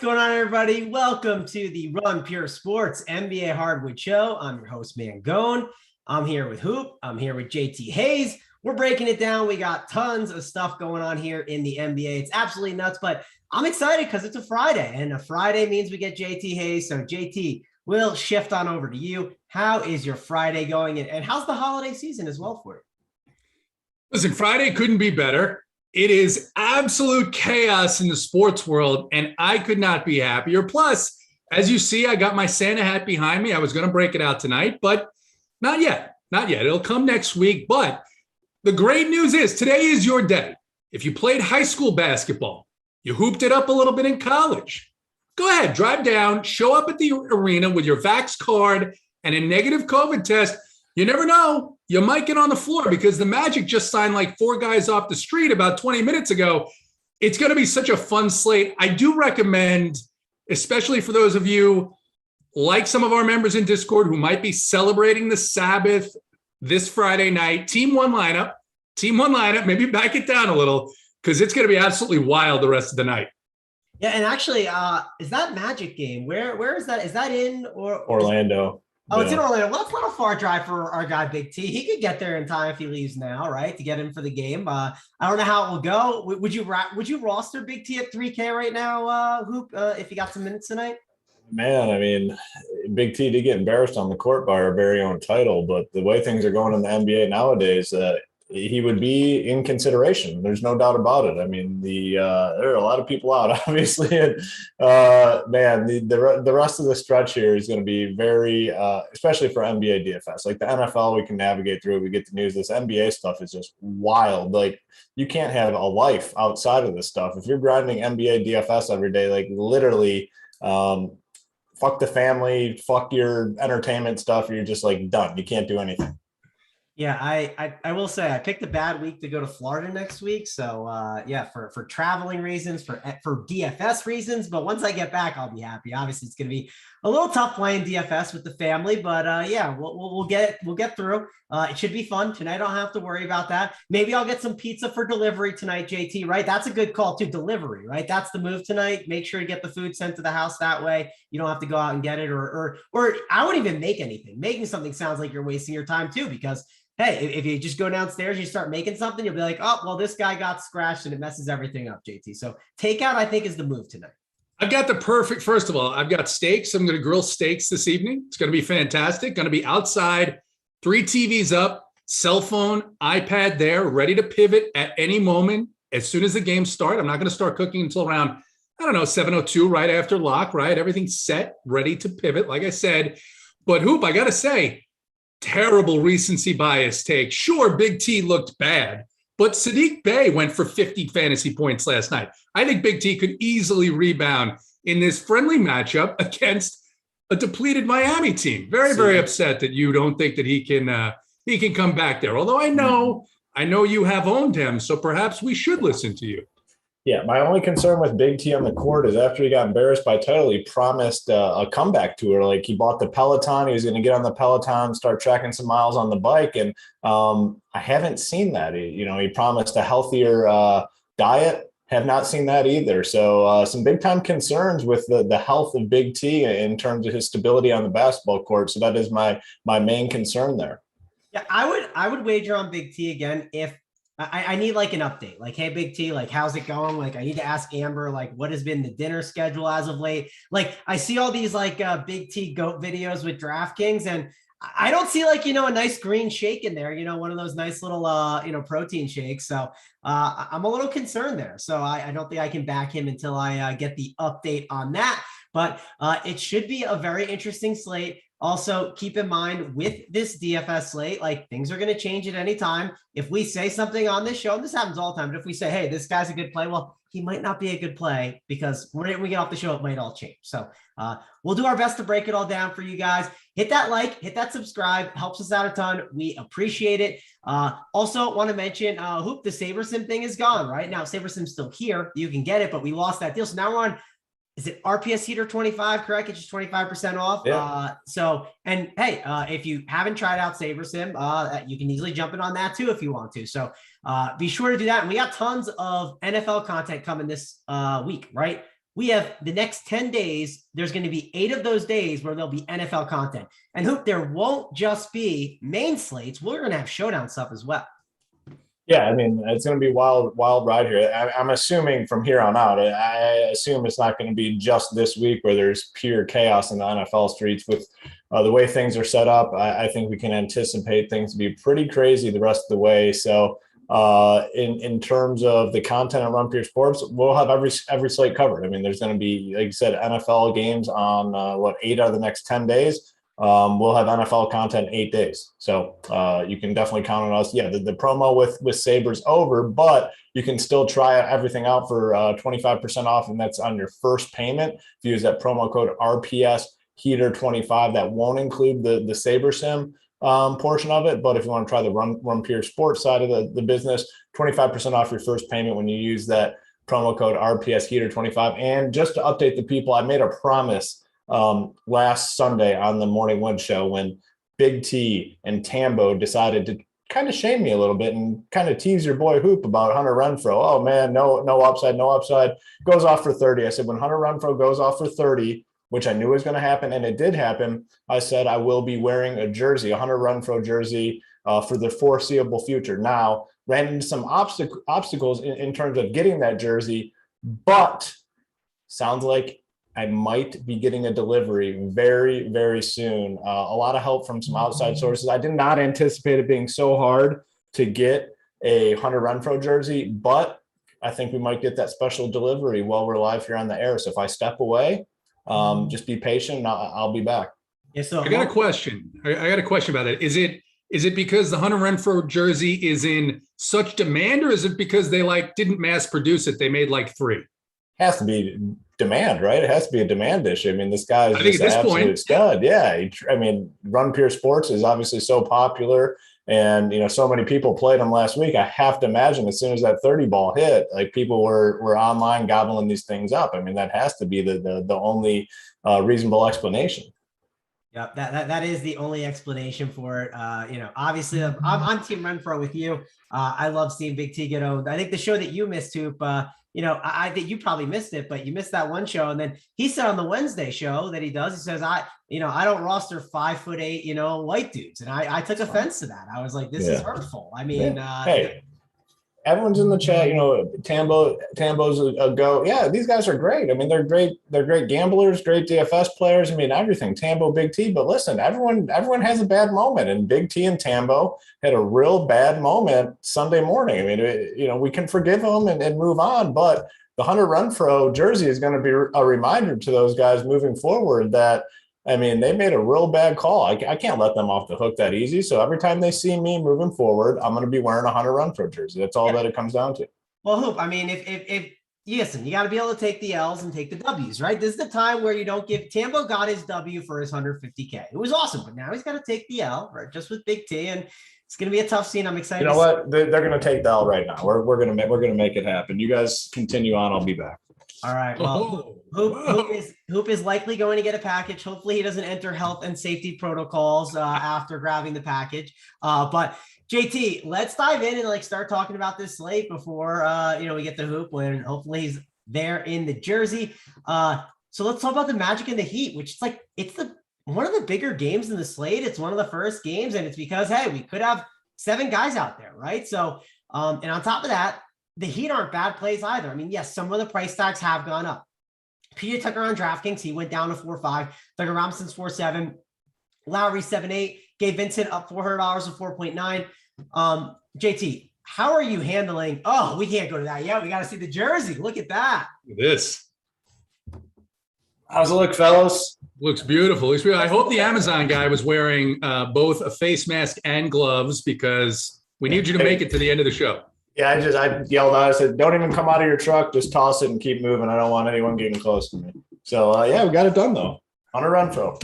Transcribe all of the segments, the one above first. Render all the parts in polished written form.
going on, everybody? Welcome to the Run Pure Sports NBA Hardwood Show. I'm your host, Mangone. I'm here with Hoop. I'm here with JT Hayes. We're breaking it down. We got tons of stuff going on here in the NBA. It's absolutely nuts, but I'm excited because it's a Friday, and a Friday means we get JT Hayes. So, JT, we'll shift on over to you. How is your Friday going, and how's the holiday season as well for you? Listen, Friday couldn't be better. It is absolute chaos in the sports world, and I could not be happier. Plus, as you see, I got my Santa hat behind me. I was going to break it out tonight, but not yet. Not yet. It'll come next week. But the great news is today is your day. If you played high school basketball, you hooped it up a little bit in college, go ahead, drive down, show up at the arena with your Vax card and a negative COVID test. You never know. You might get on the floor because the Magic just signed like 4 guys off the street about 20 minutes ago. It's going to be such a fun slate. I do recommend, especially for those of you like some of our members in Discord who might be celebrating the Sabbath this Friday night, team one lineup, maybe back it down a little because it's going to be absolutely wild the rest of the night. Yeah, and actually, is that Magic game? Where is that? Is that in Orlando? Oh, it's in Orlando. Well, it's not a far drive for our guy, BigT. He could get there in time if he leaves now, right, to get in for the game. I don't know how it will go. Would you roster BigT at 3K right now, Hoop, if you got some minutes tonight? Man, I mean, BigT did get embarrassed on the court by our very own title, but the way things are going in the NBA nowadays, he would be in consideration. There's no doubt about it. I mean, there are a lot of people out, obviously, and man, the rest of the stretch here is going to be very, especially for NBA DFS. Like the NFL, we can navigate through. We get the news. This NBA stuff is just wild. Like you can't have a life outside of this stuff. If you're grinding NBA DFS every day, like literally, fuck the family, fuck your entertainment stuff. You're just like done. You can't do anything. Yeah, I will say I picked a bad week to go to Florida next week. So yeah, for traveling reasons, for DFS reasons. But once I get back, I'll be happy. Obviously, it's going to be a little tough playing DFS with the family, but yeah, we'll get through. It should be fun tonight. I don't have to worry about that. Maybe I'll get some pizza for delivery tonight, JT. Right? That's a good call too. Delivery, right? That's the move tonight. Make sure to get the food sent to the house that way. You don't have to go out and get it, or I wouldn't even make anything. Making something sounds like you're wasting your time too, because hey, if you just go downstairs, you start making something, you'll be like, oh, well, this guy got scratched and it messes everything up, JT. So takeout, I think, is the move tonight. I've got the perfect, first of all, I've got steaks. I'm going to grill steaks this evening. It's going to be fantastic. Going to be outside, 3 TVs up, cell phone, iPad there, ready to pivot at any moment. As soon as the games start, I'm not going to start cooking until around, 7:02, right after lock, right? Everything's set, ready to pivot, like I said. But Hoop, I got to say, terrible recency bias take. Sure, BigT looked bad, but Saddiq Bey went for 50 fantasy points last night. I think BigT could easily rebound in this friendly matchup against a depleted Miami team. Very, very upset that you don't think that he can come back there. Although I know you have owned him, so perhaps we should listen to you. Yeah, my only concern with BigT on the court is after he got embarrassed by title, he promised a comeback tour. Like he bought the Peloton. He was going to get on the Peloton, start tracking some miles on the bike. And I haven't seen that. He promised a healthier diet. Have not seen that either. So some big time concerns with the health of BigT in terms of his stability on the basketball court. So that is my main concern there. Yeah, I would wager on BigT again if I need like an update, like, hey, BigT, like, how's it going? Like, I need to ask Amber, like, what has been the dinner schedule as of late? Like, I see all these like BigT GOAT videos with DraftKings, and I don't see like, a nice green shake in there, one of those nice little, protein shakes. So I'm a little concerned there. So I don't think I can back him until I get the update on that. But it should be a very interesting slate. Also, keep in mind with this DFS slate, like things are going to change at any time. If we say something on this show, and this happens all the time, but if we say, hey, this guy's a good play, well, he might not be a good play because when we get off the show, it might all change. So we'll do our best to break it all down for you guys. Hit that like, hit that subscribe, helps us out a ton. We appreciate it. Also want to mention, Hoop, the SaberSim thing is gone, right? Now, SaberSim's still here. You can get it, but we lost that deal. So now we're on, is it RPS Heater 25, correct? It's just 25% off. Yeah. And hey, if you haven't tried out SaberSim, you can easily jump in on that too if you want to. So be sure to do that. And we got tons of NFL content coming this week, right? we have the next 10 days. There's going to be 8 of those days where there'll be NFL content. And Hoop, there won't just be main slates. We're going to have Showdown stuff as well. Yeah, I mean, it's going to be wild ride here. I'm assuming from here on out, I assume it's not going to be just this week where there's pure chaos in the NFL streets with the way things are set up. I think we can anticipate things to be pretty crazy the rest of the way. So in terms of the content on Run Pure Sports, we'll have every slate covered. I mean, there's going to be, like you said, NFL games on 8 out of the next 10 days. We'll have NFL content 8 days. So you can definitely count on us. Yeah, the promo with Sabre's over, but you can still try everything out for 25% off, and that's on your first payment. If you use that promo code RPS Heater 25, that won't include the Sabre Sim portion of it. But if you want to try the Run Pure Sports side of the business, 25% off your first payment when you use that promo code RPS Heater 25. And just to update the people, I made a promise last Sunday on the Morning Wood show when Big T and Tambo decided to kind of shame me a little bit and kind of tease your boy Hoop about Hunter Renfrow. Oh man, no upside, goes off for 30. I said, when Hunter Renfrow goes off for 30, which I knew was going to happen, and it did happen, I said I will be wearing a jersey, a Hunter Renfrow jersey for the foreseeable future. Now, ran into some obstacles in terms of getting that jersey, but sounds like I might be getting a delivery very, very soon. A lot of help from some outside sources. I did not anticipate it being so hard to get a Hunter Renfrow jersey, but I think we might get that special delivery while we're live here on the air. So if I step away, just be patient and I'll be back. Yeah, so I got a question. I got a question about that. Is it because the Hunter Renfrow jersey is in such demand, or is it because they didn't mass produce it? They made 3. Has to be demand, right? It has to be a demand issue. I mean, this guy is just an absolute stud. Yeah. Run Pure Sports is obviously so popular, and so many people played him last week. I have to imagine as soon as that 30 ball hit, people were online gobbling these things up. I mean, that has to be the only reasonable explanation. Yeah, that is the only explanation for it. Obviously I'm Team Renfrow with you. I love seeing Big T get owned. I think the show that you missed, Hoop, I think you probably missed it, but you missed that one show. And then he said on the Wednesday show that he does, he says, I don't roster 5'8", white dudes. And I took offense to that. I was like, this is hurtful. I mean, hey, everyone's in the chat, Tambo's a go. Yeah, these guys are great. I mean, they're great. They're great gamblers, great DFS players. I mean, everything, Tambo, Big T. But listen, everyone has a bad moment, and Big T and Tambo had a real bad moment Sunday morning. I mean, we can forgive them and move on, but the Hunter Renfrow jersey is going to be a reminder to those guys moving forward that, I mean, they made a real bad call. I can't let them off the hook that easy. So every time they see me moving forward, I'm going to be wearing a Hunter Renfrow jersey. That's all that it comes down to. Well, Hoop, I mean, if listen, you got to be able to take the L's and take the W's, right? This is the time where you don't give. Tambo got his W for his 150K. It was awesome, but now he's got to take the L, right? Just with Big T, and it's going to be a tough scene. I'm excited. You know what? They're going to take the L right now. We're going to make it happen. You guys continue on. I'll be back. All right. Well, Hoop is likely going to get a package. Hopefully he doesn't enter health and safety protocols after grabbing the package. But JT, let's dive in and start talking about this slate before we get the Hoop when hopefully he's there in the jersey. So let's talk about the Magic and the Heat, which it's one of the bigger games in the slate. It's one of the first games, and it's because, hey, we could have 7 guys out there, right? So and on top of that, the Heat aren't bad plays either. I mean, yes, some of the price tags have gone up. PJ Tucker on DraftKings, he went down to 4.5. Tucker Robinson's 4.7. Lowry 7.8. Gabe Vincent up $400 to 4.9. JT, how are you handling? Oh, we can't go to that yet. We got to see the jersey. Look at that. This. How's it look, fellas? Looks beautiful. I hope the Amazon guy was wearing both a face mask and gloves, because we need you to make it to the end of the show. Yeah, I yelled out. I said, "Don't even come out of your truck. Just toss it and keep moving. I don't want anyone getting close to me." So yeah, we got it done though. Hunter Renfrow,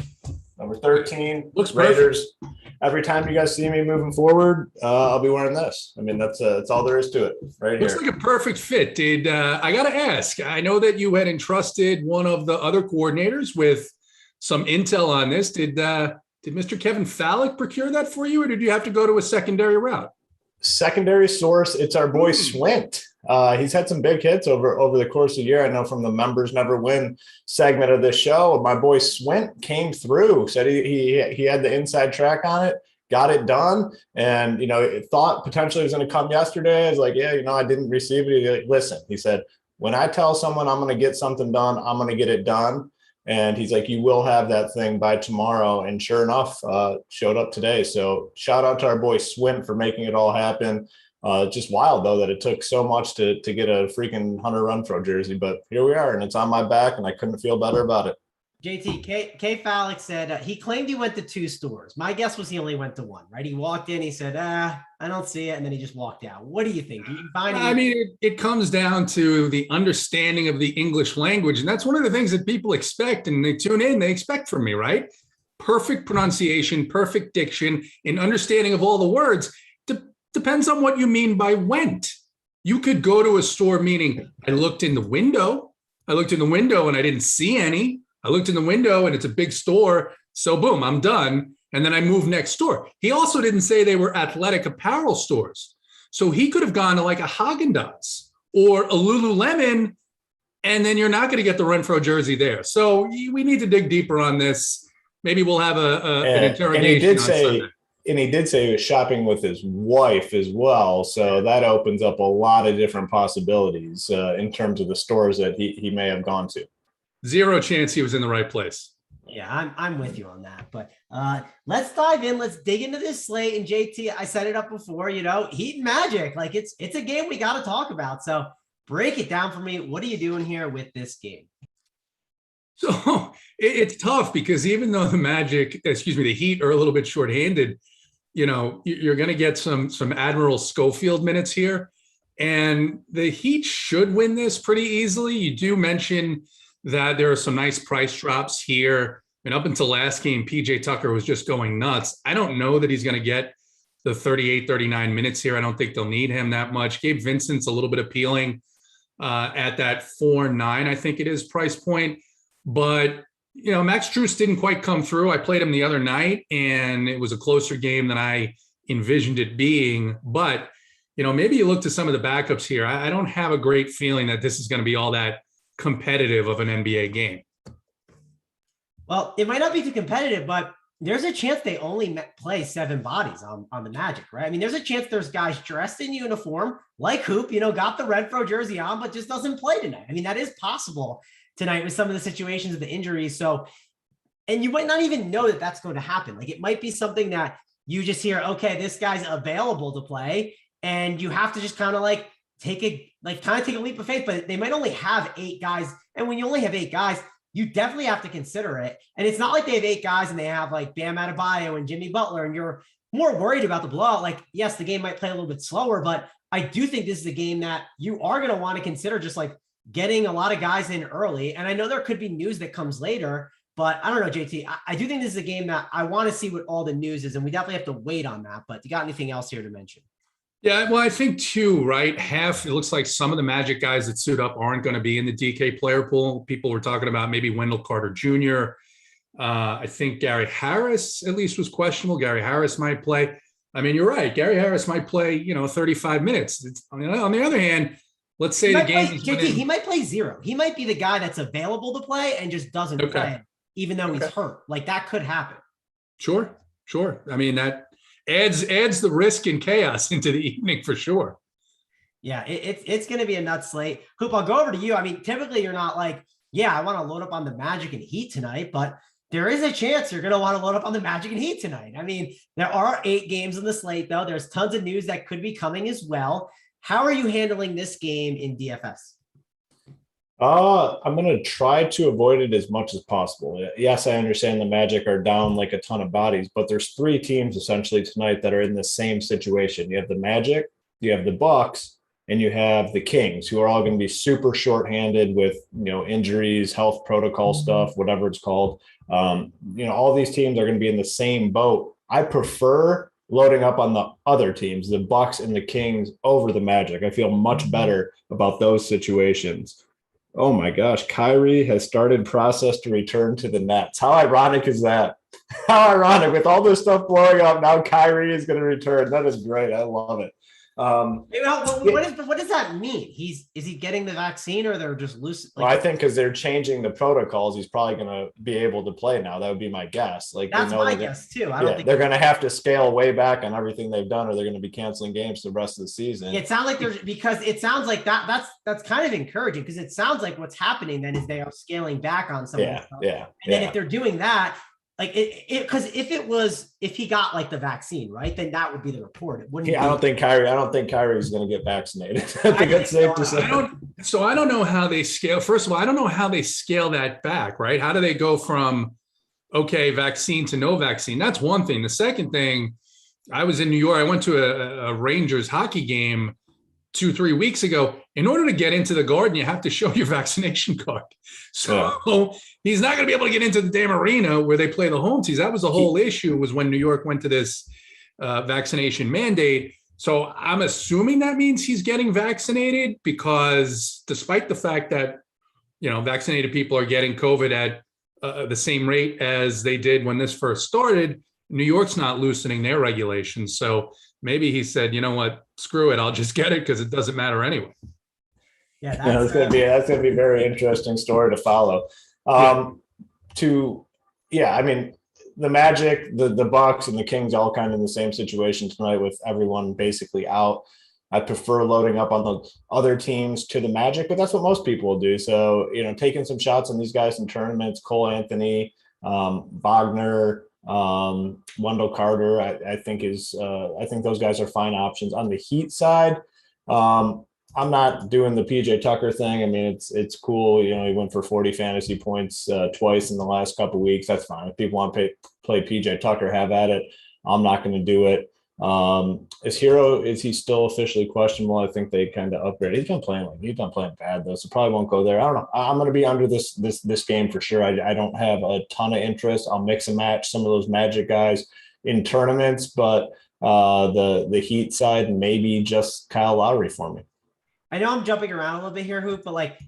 number 13. Looks Raiders. Perfect. Every time you guys see me moving forward, I'll be wearing this. I mean, that's all there is to it. Right Looks here. Looks like a perfect fit. Did I got to ask? I know that you had entrusted one of the other coordinators with some intel on this. Did Mr. Kevin Fallick procure that for you, or did you have to go to a secondary route? Secondary source, it's our boy Swint. He's had some big hits over the course of the year. I know from the members never win segment of this show, my boy Swint came through, said he had the inside track on it, got it done. And, thought potentially it was going to come yesterday. I was like, yeah, I didn't receive it. He's like, listen, he said, when I tell someone I'm going to get something done, I'm going to get it done. And he's like, you will have that thing by tomorrow. And sure enough, showed up today. So shout out to our boy Swint for making it all happen. Just wild, though, that it took so much to get a freaking Hunter Renfrow jersey. But here we are, and it's on my back, and I couldn't feel better about it. JT, K Fallick said he claimed he went to 2 stores. My guess was he only went to 1, right? He walked in, he said, I don't see it, and then he just walked out. What do you think? Do you find it comes down to the understanding of the English language, and that's one of the things that people expect, and they tune in, they expect from me, right? Perfect pronunciation, perfect diction, and understanding of all the words. Depends on what you mean by went. You could go to a store meaning I looked in the window and I didn't see any. I looked in the window and it's a big store. So boom, I'm done. And then I moved next door. He also didn't say they were athletic apparel stores. So he could have gone to like a Haagen-Dazs or a Lululemon, and then you're not going to get the Renfrow jersey there. So we need to dig deeper on this. Maybe we'll have an interrogation on Sunday. And he did say he was shopping with his wife as well. So that opens up a lot of different possibilities in terms of the stores that he may have gone to. Zero chance he was in the right place. Yeah, I'm with you on that. But let's dive in. Let's dig into this slate. And JT, I set it up before, Heat and Magic. Like it's a game we got to talk about. So break it down for me. What are you doing here with this game? So it's tough because even though the Heat are a little bit shorthanded, you're going to get some Admiral Schofield minutes here. And the Heat should win this pretty easily. You do mention that there are some nice price drops here. And up until last game, PJ Tucker was just going nuts. I don't know that he's going to get the 38, 39 minutes here. I don't think they'll need him that much. Gabe Vincent's a little bit appealing at that 4-9, I think it is, price point. But, Max Strus didn't quite come through. I played him the other night, and it was a closer game than I envisioned it being. But, maybe you look to some of the backups here. I don't have a great feeling that this is going to be all that competitive of an NBA game. Well, it might not be too competitive, but there's a chance they only play 7 bodies on the Magic, right? I mean, there's a chance there's guys dressed in uniform, like Hoop, got the Renfrow jersey on, but just doesn't play tonight. I mean, that is possible tonight with some of the situations of the injuries. So, and you might not even know that that's going to happen. Like it might be something that you just hear, okay, this guy's available to play, and you have to just kind of take a leap of faith, but they might only have 8 guys. And when you only have 8 guys, you definitely have to consider it. And it's not like they have 8 guys and they have Bam Adebayo and Jimmy Butler, and you're more worried about the blowout. Yes, the game might play a little bit slower, but I do think this is a game that you are going to want to consider just getting a lot of guys in early. And I know there could be news that comes later, but I don't know, JT, I do think this is a game that I want to see what all the news is, and we definitely have to wait on that. But you got anything else here to mention? Yeah, well, I think too, right? It looks like some of the Magic guys that suit up aren't going to be in the DK player pool. People were talking about maybe Wendell Carter Jr. I think Gary Harris at least was questionable. Gary Harris might play. I mean, you're right. Gary Harris might play, 35 minutes. On the other hand, let's say the game he might play 0. He might be the guy that's available to play and just doesn't play, even though he's hurt. That could happen. Sure. I mean, that adds the risk and chaos into the evening for sure. Yeah, it's going to be a nuts slate. Hoop, I'll go over to you. I mean, typically you're not I want to load up on the Magic and Heat tonight, but there is a chance you're going to want to load up on the Magic and Heat tonight. I mean, there are 8 games in the slate, though. There's tons of news that could be coming as well. How are you handling this game in DFS? I'm going to try to avoid it as much as possible. Yes, I understand the Magic are down a ton of bodies, but there's 3 teams essentially tonight that are in the same situation. You have the Magic, you have the Bucks, and you have the Kings, who are all going to be super shorthanded with, injuries, health protocol stuff, whatever it's called. All these teams are going to be in the same boat. I prefer loading up on the other teams, the Bucks and the Kings, over the Magic. I feel much better about those situations. Oh my gosh, Kyrie has started process to return to the Nets. How ironic is that? How ironic, with all this stuff blowing up, now Kyrie is going to return. That is great. I love it. What does that mean? Is he getting the vaccine, or they're just loose? Well, I think because they're changing the protocols, he's probably going to be able to play now. That would be my guess. Like, that's my guess too. I don't think they're going to have to scale way back on everything they've done, or they're going to be canceling games the rest of the season. It sounds like it sounds like that's kind of encouraging, because it sounds like what's happening then is they are scaling back on some of this stuff. And then if they're doing that, like because if he got like the vaccine, right, then that would be the report. It wouldn't. I don't think Kyrie's going to get vaccinated. I think it's safe to say. I don't know how they scale. First of all, I don't know how they scale that back, right? How do they go from vaccine to no vaccine? That's one thing. The second thing, I was in New York. I went to a Rangers hockey game 2-3 weeks ago. In order to get into the Garden, you have to show your vaccination card. So he's not going to be able to get into the damn arena where they play the home teams. That was the whole issue, was when New York went to this vaccination mandate. So I'm assuming that means he's getting vaccinated, because despite the fact that, vaccinated people are getting COVID at the same rate as they did when this first started, New York's not loosening their regulations. So maybe he said, you know what, screw it, I'll just get it because it doesn't matter anyway. Yeah, that's going to be a very interesting story to follow. I mean, the Magic, the Bucks, and the Kings all kind of in the same situation tonight with everyone basically out. I prefer loading up on the other teams to the Magic, but that's what most people will do. So, taking some shots on these guys in tournaments, Cole Anthony, Wagner, Wendell Carter, I think those guys are fine options. On the Heat side, I'm not doing the PJ Tucker thing. I mean, it's cool. He went for 40 fantasy points twice in the last couple of weeks. That's fine. If people want to play PJ Tucker, have at it. I'm not going to do it. Is he still officially questionable? I think they kind of upgraded. He's been playing bad though, so probably won't go there. I don't know. I'm going to be under this game for sure. I don't have a ton of interest. I'll mix and match some of those Magic guys in tournaments, but the Heat side, maybe just Kyle Lowry for me. I know I'm jumping around a little bit here, Hoop, but like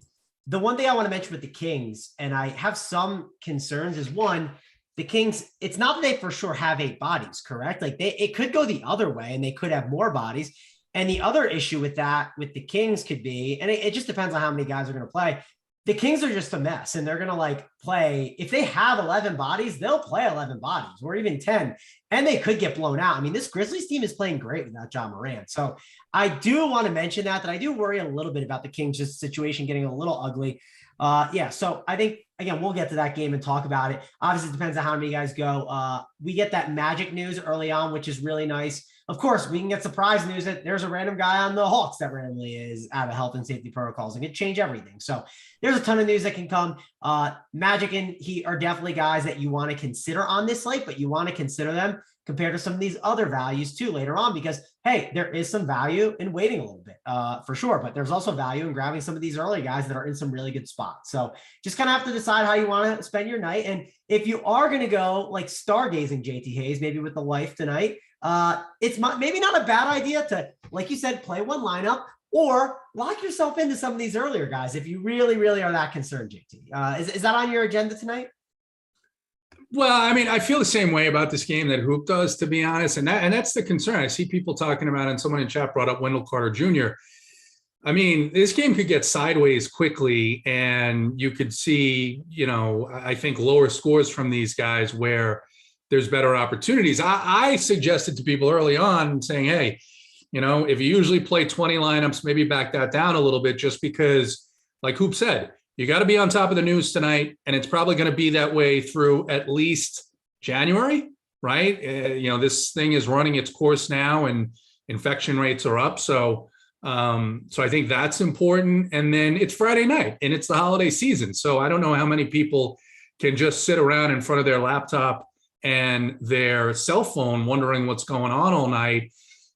the one thing I want to mention with the Kings, and I have some concerns, is one, the Kings, it's not that they for sure have 8 bodies, correct? Like it could go the other way and they could have more bodies. And the other issue with the Kings could be, and it just depends on how many guys are going to play. The Kings are just a mess, and they're going to play. If they have 11 bodies, they'll play 11 bodies or even 10, and they could get blown out. I mean, this Grizzlies team is playing great without John Morant. So I do want to mention that I do worry a little bit about the Kings' situation getting a little ugly. So I think, again, we'll get to that game and talk about it. Obviously, it depends on how many guys go. We get that Magic news early on, which is really nice. Of course, we can get surprise news that there's a random guy on the Hawks that randomly is out of health and safety protocols, and it change everything. So there's a ton of news that can come. Magic and Heat are definitely guys that you want to consider on this slate, but you want to consider them compared to some of these other values too later on, because, hey, there is some value in waiting a little bit for sure, but there's also value in grabbing some of these early guys that are in some really good spots. So just kind of have to decide how you want to spend your night. And if you are going to go like stargazing JT Hayes, maybe with the wife tonight, it's maybe not a bad idea to, like you said, play one lineup or lock yourself into some of these earlier guys if you really, really are that concerned, JT. Is that on your agenda tonight? Well, I mean, I feel the same way about this game that Hoop does, to be honest. And that's the concern. I see people talking about it, and someone in chat brought up Wendell Carter Jr. I mean, this game could get sideways quickly, and you could see, I think lower scores from these guys where there's better opportunities. I suggested to people early on saying, hey, if you usually play 20 lineups, maybe back that down a little bit, just because, like Hoop said, you got to be on top of the news tonight, and it's probably going to be that way through at least January, right? This thing is running its course now, and infection rates are up. So I think that's important. And then it's Friday night, and it's the holiday season. So I don't know how many people can just sit around in front of their laptop and their cell phone wondering what's going on all night.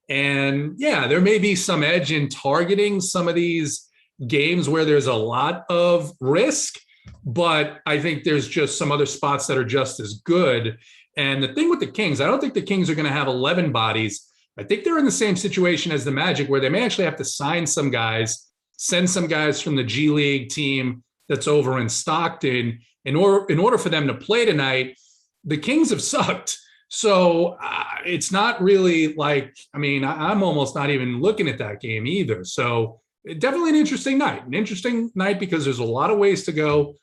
And yeah, there may be some edge in targeting some of these games where there's a lot of risk, but I think there's just some other spots that are just as good. And the thing with the Kings, I don't think the Kings are going to have 11 bodies. I think they're in the same situation as the Magic, where they may actually have to sign some guys, send some guys from the G League team that's over in Stockton in order for them to play tonight. The Kings have sucked. So it's not really like, I mean, I'm almost not even looking at that game either. So definitely an interesting night because there's a lot of ways to go.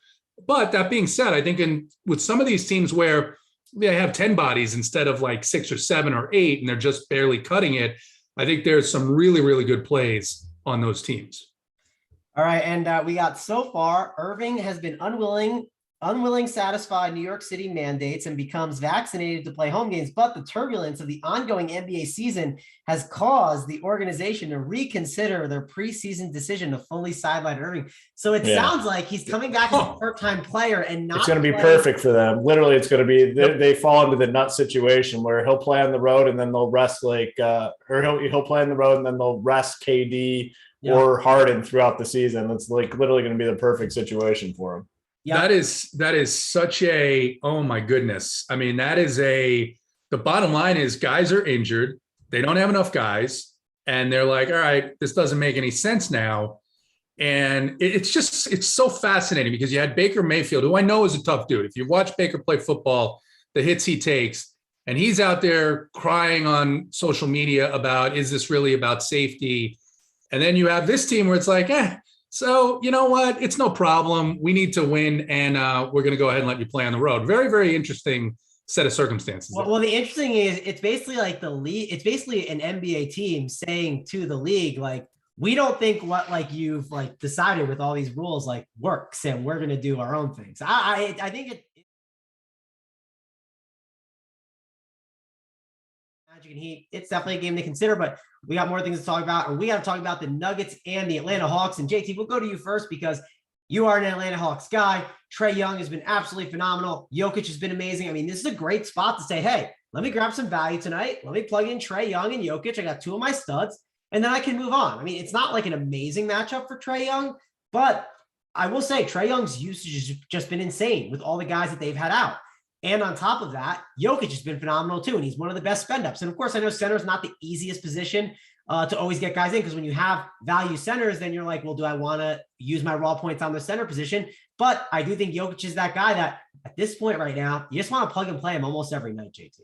But that being said, I think with some of these teams where they have 10 bodies instead of like 6 or 7 or 8, and they're just barely cutting it, I think there's some really, really good plays on those teams. All right, and we got so far, Irving has been unwilling satisfy New York City mandates and becomes vaccinated to play home games. But the turbulence of the ongoing NBA season has caused the organization to reconsider their preseason decision to fully sideline Irving. So it sounds like he's coming back as a part-time player and not. It's going to be perfect for them. Literally, it's going to be they fall into the nut situation where he'll play on the road and then they'll rest or he'll play on the road and then they'll rest KD or Harden throughout the season. It's like literally going to be the perfect situation for him. Yep. That is such a, oh my goodness. I mean, the bottom line is guys are injured. They don't have enough guys. And they're like, all right, this doesn't make any sense now. And it's so fascinating because you had Baker Mayfield, who I know is a tough dude. If you watch Baker play football, the hits he takes, and he's out there crying on social media about, is this really about safety? And then you have this team where it's like, so you know what? It's no problem. We need to win, and we're going to go ahead and let you play on the road. Very, very interesting set of circumstances. Well, the interesting is it's basically like the league. It's basically an NBA team saying to the league, like, we don't think what like you've like decided with all these rules like works, and we're going to do our own things. I think Magic and Heat, it's definitely a game to consider, but we got more things to talk about, and we got to talk about the Nuggets and the Atlanta Hawks. And JT, we'll go to you first because you are an Atlanta Hawks guy. Trae Young has been absolutely phenomenal. Jokic has been amazing. I mean, this is a great spot to say, hey, let me grab some value tonight. Let me plug in Trae Young and Jokic. I got 2 of my studs, and then I can move on. I mean, it's not like an amazing matchup for Trae Young, but I will say Trae Young's usage has just been insane with all the guys that they've had out. And on top of that, Jokic has been phenomenal too, and he's one of the best spend ups. And of course, I know center is not the easiest position to always get guys in, because when you have value centers, then you're like, well, do I want to use my raw points on the center position? But I do think Jokic is that guy that at this point right now, you just want to plug and play him almost every night, JT.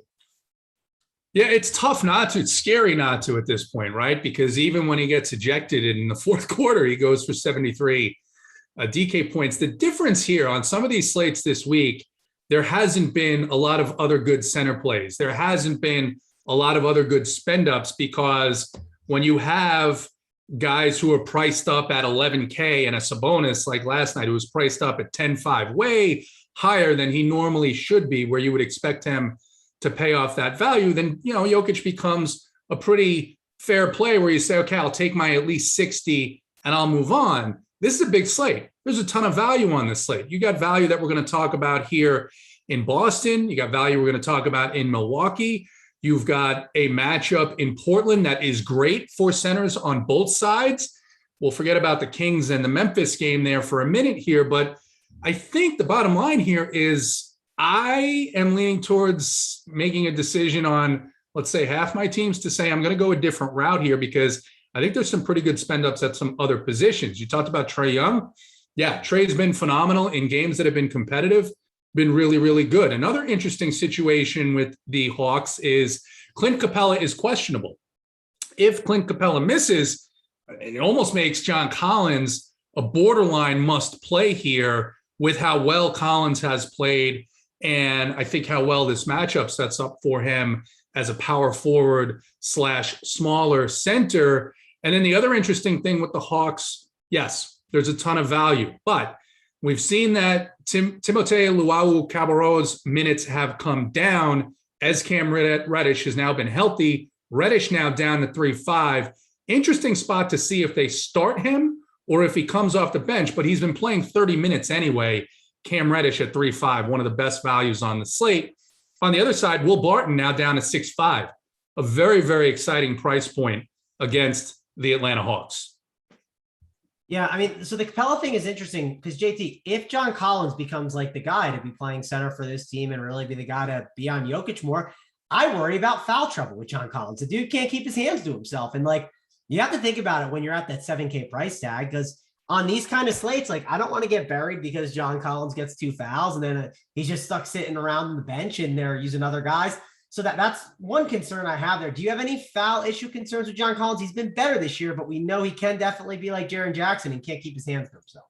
Yeah, it's tough not to. It's scary not to at this point, right? Because even when he gets ejected in the fourth quarter, he goes for 73 DK points. The difference here on some of these slates this week, there hasn't been a lot of other good center plays. There hasn't been a lot of other good spend ups, because when you have guys who are priced up at 11K and a Sabonis like last night, who was priced up at 10.5, way higher than he normally should be, where you would expect him to pay off that value, then, you know, Jokic becomes a pretty fair play where you say, okay, I'll take my at least 60 and I'll move on. This is a big slate. There's a ton of value on this slate. You got value that we're going to talk about here in Boston. You got value we're going to talk about in Milwaukee. You've got a matchup in Portland that is great for centers on both sides. We'll forget about the Kings and the Memphis game there for a minute here, but I think the bottom line here is I am leaning towards making a decision on, let's say, half my teams to say I'm going to go a different route here, because I think there's some pretty good spend ups at some other positions. You talked about Trae Young. Yeah, Trae's been phenomenal in games that have been competitive, been really, really good. Another interesting situation with the Hawks is Clint Capella is questionable. If Clint Capella misses, it almost makes John Collins a borderline must play here with how well Collins has played, and I think how well this matchup sets up for him as a power forward / smaller center. And then the other interesting thing with the Hawks, yes, there's a ton of value, but we've seen that Timothé Luwawu-Cabarrot's minutes have come down as Cam Reddish has now been healthy. Reddish now down to 3.5. Interesting spot to see if they start him or if he comes off the bench, but he's been playing 30 minutes anyway. Cam Reddish at 3.5, one of the best values on the slate. On the other side, Will Barton now down to 6.5, a very, very exciting price point against the Atlanta Hawks. Yeah, I mean, so the Capella thing is interesting because, JT, if John Collins becomes like the guy to be playing center for this team and really be the guy to be on Jokic more, I worry about foul trouble with John Collins. The dude can't keep his hands to himself. And like, you have to think about it when you're at that 7K price tag, because on these kind of slates, like, I don't want to get buried because John Collins gets 2 fouls and then he's just stuck sitting around the bench and they're using other guys. So that's one concern I have there. Do you have any foul issue concerns with John Collins? He's been better this year, but we know he can definitely be like Jaren Jackson and can't keep his hands to himself.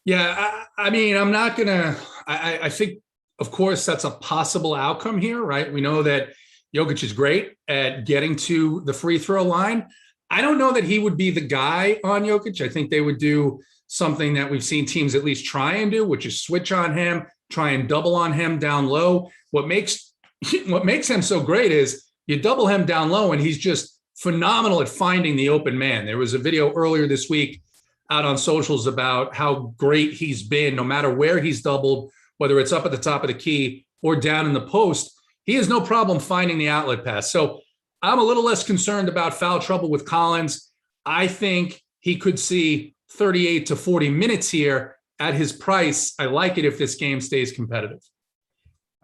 Yeah, I mean, I'm not going to – I think, of course, that's a possible outcome here, right? We know that Jokic is great at getting to the free throw line. I don't know that he would be the guy on Jokic. I think they would do something that we've seen teams at least try and do, which is switch on him, try and double on him down low. What makes him so great is you double him down low and he's just phenomenal at finding the open man. There was a video earlier this week out on socials about how great he's been, no matter where he's doubled, whether it's up at the top of the key or down in the post. He has no problem finding the outlet pass. So I'm a little less concerned about foul trouble with Collins. I think he could see 38 to 40 minutes here at his price. I like it if this game stays competitive.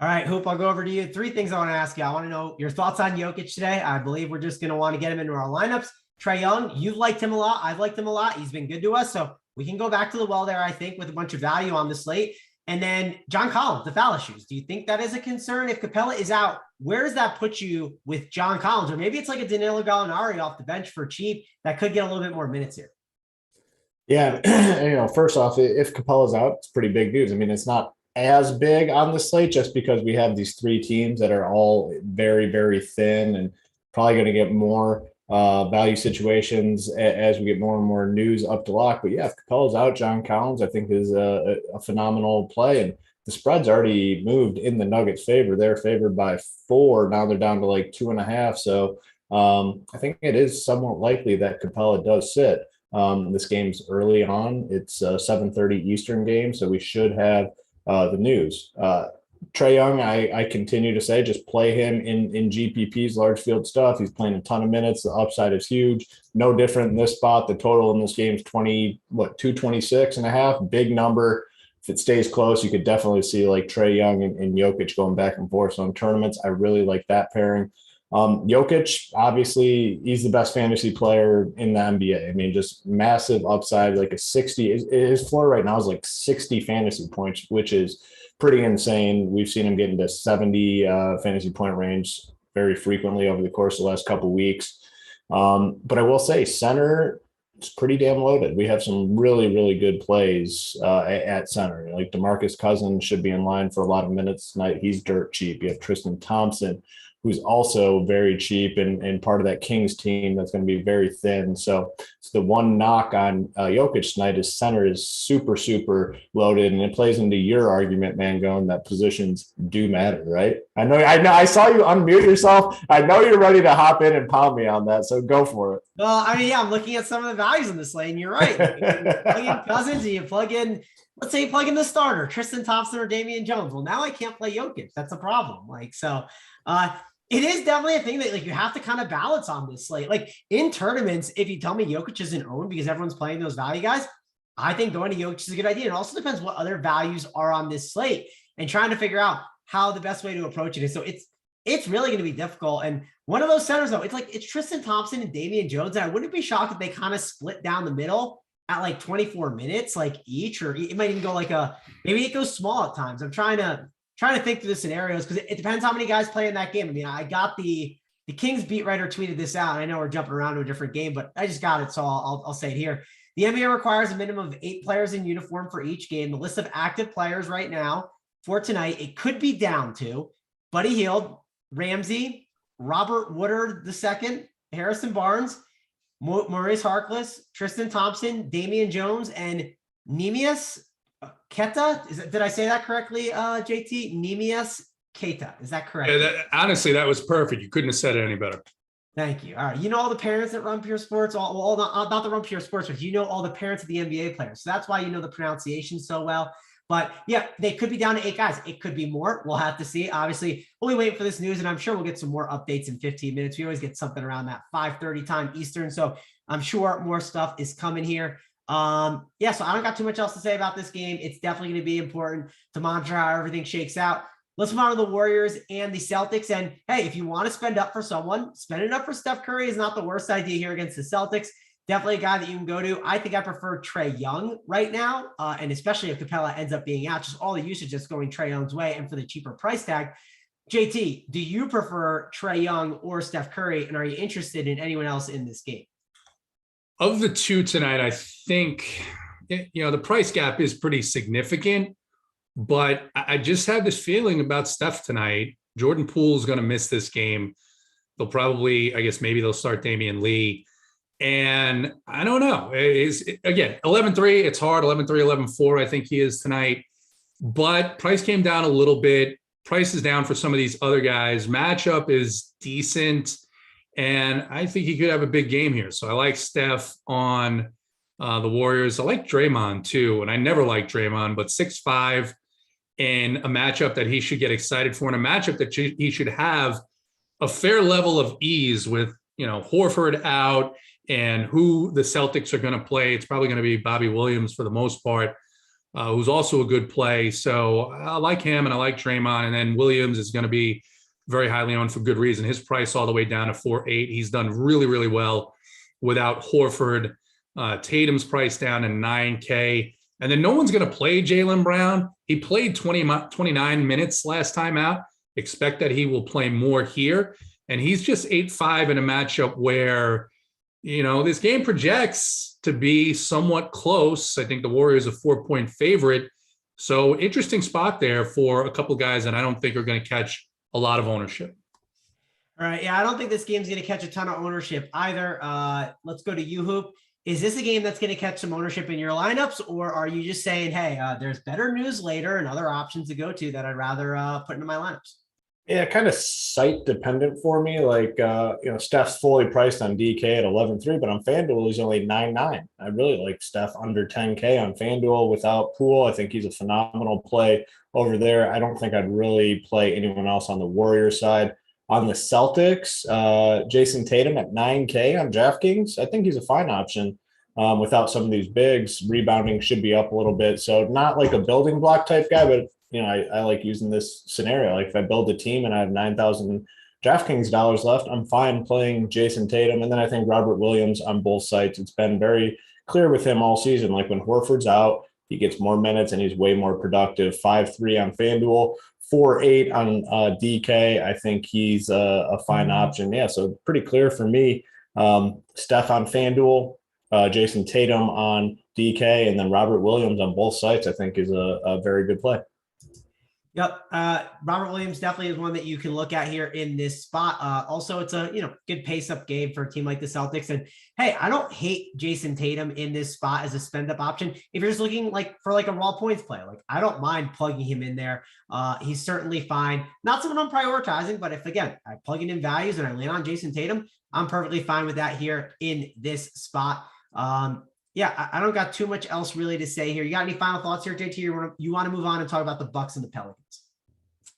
All right, Hoop, I'll go over to you. 3 things I want to ask you. I want to know your thoughts on Jokic today. I believe we're just going to want to get him into our lineups. Trae Young, you've liked him a lot. I've liked him a lot. He's been good to us. So we can go back to the well there, I think, with a bunch of value on the slate. And then John Collins, the foul issues. Do you think that is a concern? If Capella is out, where does that put you with John Collins? Or maybe it's like a Danilo Gallinari off the bench for cheap that could get a little bit more minutes here. Yeah, first off, if Capella's out, it's pretty big news. I mean, it's not as big on the slate just because we have these 3 teams that are all very, very thin and probably going to get more value situations as we get more and more news up to lock. But yeah, if Capella's out, John Collins, I think is a phenomenal play. And the spread's already moved in the Nuggets' favor. They're favored by 4. Now they're down to like 2.5. So I think it is somewhat likely that Capella does sit. This game's early on. It's a 7:30 Eastern game, so we should have the news. Trae Young, I continue to say, just play him in GPP's large field stuff. He's playing a ton of minutes. The upside is huge. No different in this spot. The total in this game is 226.5. Big number. If it stays close, you could definitely see like Trae Young and Jokic going back and forth. So in tournaments, I really like that pairing. Jokic, obviously, he's the best fantasy player in the NBA. I mean, just massive upside, like a 60. His floor right now is like 60 fantasy points, which is pretty insane. We've seen him get into 70 fantasy point range very frequently over the course of the last couple of weeks. But I will say center, it's pretty damn loaded. We have some really, really good plays at center. Like DeMarcus Cousins should be in line for a lot of minutes tonight. He's dirt cheap. You have Tristan Thompson, who's also very cheap and part of that Kings team that's going to be very thin. So it's the one knock on Jokic tonight is center is super, super loaded. And it plays into your argument, Mangone, that positions do matter, right? I know. I saw you unmute yourself. I know you're ready to hop in and pound me on that. So go for it. Well, I mean, yeah, I'm looking at some of the values in this lane. You're right. You plug in Cousins, and you plug in, let's say you plug in the starter, Tristan Thompson or Damian Jones. Well, now I can't play Jokic. That's a problem. It is definitely a thing that like you have to kind of balance on this slate. Like in tournaments, if you tell me Jokic isn't owned because everyone's playing those value guys, I think going to Jokic is a good idea. It also depends what other values are on this slate and trying to figure out how the best way to approach it is. So it's really going to be difficult. And one of those centers though, it's Tristan Thompson and Damian Jones. And I wouldn't be shocked if they kind of split down the middle at like 24 minutes, like each, or it might even go maybe it goes small at times. I'm trying to think through the scenarios because it depends how many guys play in that game. I mean, I got the Kings beat writer tweeted this out. I know we're jumping around to a different game, but I just got it. So I'll say it here. The NBA requires a minimum of 8 players in uniform for each game. The list of active players right now for tonight, it could be down to Buddy Hield, Ramsey, Robert Woodard II, Harrison Barnes, Maurice Harkless, Tristan Thompson, Damian Jones, and Neemias Queta. Did I say that correctly, JT? Neemias Queta. Is that correct? Yeah, honestly, that was perfect. You couldn't have said it any better. Thank you. All right. You know all the parents that run Pure Sports, not the run Pure Sports, but you know all the parents of the NBA players. So that's why you know the pronunciation so well. But yeah, they could be down to 8 guys. It could be more. We'll have to see. Obviously, we'll be waiting for this news, and I'm sure we'll get some more updates in 15 minutes. We always get something around that 5:30 time Eastern. So I'm sure more stuff is coming here. So I don't got too much else to say about this game. It's definitely going to be important to monitor how everything shakes out. Let's move on to the Warriors and the Celtics. And hey, if you want to spend up for someone, spending up for Steph Curry is not the worst idea here against the Celtics. Definitely a guy that you can go to. I think I prefer Trae Young right now. And especially if Capella ends up being out, just all the usage that's going Trae Young's way and for the cheaper price tag. JT, do you prefer Trae Young or Steph Curry? And are you interested in anyone else in this game? Of the two tonight, I think, the price gap is pretty significant, but I just have this feeling about Steph tonight. Jordan Poole's going to miss this game. They'll probably, I guess maybe they'll start Damian Lee. And I don't know. Again, 11-3, it's hard. 11-3, 11-4, I think he is tonight. But price came down a little bit. Price is down for some of these other guys. Matchup is decent. And I think he could have a big game here. So I like Steph on the Warriors. I like Draymond too. And I never liked Draymond, but 6'5" in a matchup that he should get excited for, and a matchup that he should have a fair level of ease with, Horford out and who the Celtics are going to play. It's probably going to be Bobby Williams for the most part, who's also a good play. So I like him and I like Draymond. And then Williams is going to be very highly owned for good reason. His price all the way down to 4.8. He's done really, really well without Horford. Tatum's price down to 9K. And then no one's going to play Jaylen Brown. He played 29 minutes last time out. Expect that he will play more here. And he's just 8.5 in a matchup where, this game projects to be somewhat close. I think the Warriors are 4-point favorite. So interesting spot there for a couple guys that I don't think are going to catch a lot of ownership. All right. Yeah, I don't think this game's going to catch a ton of ownership either. Let's go to you, Hoop. Is this a game that's going to catch some ownership in your lineups, or are you just saying, hey, there's better news later and other options to go to that I'd rather put into my lineups? Yeah, kind of site dependent for me. Like, Steph's fully priced on DK at 11.3, but on FanDuel, he's only 9.9. I really like Steph under 10K on FanDuel without Poole. I think he's a phenomenal play over there. I don't think I'd really play anyone else on the Warriors side. On the Celtics, Jason Tatum at 9K on DraftKings, I think he's a fine option without some of these bigs. Rebounding should be up a little bit. So not like a building block type guy, but I like using this scenario. Like if I build a team and I have 9,000 DraftKings dollars left, I'm fine playing Jason Tatum. And then I think Robert Williams on both sides. It's been very clear with him all season. Like when Horford's out, he gets more minutes and he's way more productive. 5.3 on FanDuel, 4.8 on DK. I think he's a fine option. Yeah, so pretty clear for me. Steph on FanDuel, Jason Tatum on DK, and then Robert Williams on both sites, I think is a very good play. Yep. Robert Williams definitely is one that you can look at here in this spot. Also, it's a good pace up game for a team like the Celtics. And hey, I don't hate Jason Tatum in this spot as a spend up option. If you're just looking for a raw points play, I don't mind plugging him in there. He's certainly fine. Not someone I'm prioritizing, but if again I plug in values and I land on Jason Tatum, I'm perfectly fine with that here in this spot. Yeah, I don't got too much else really to say here. You got any final thoughts here, JT? You want to move on and talk about the Bucks and the Pelicans?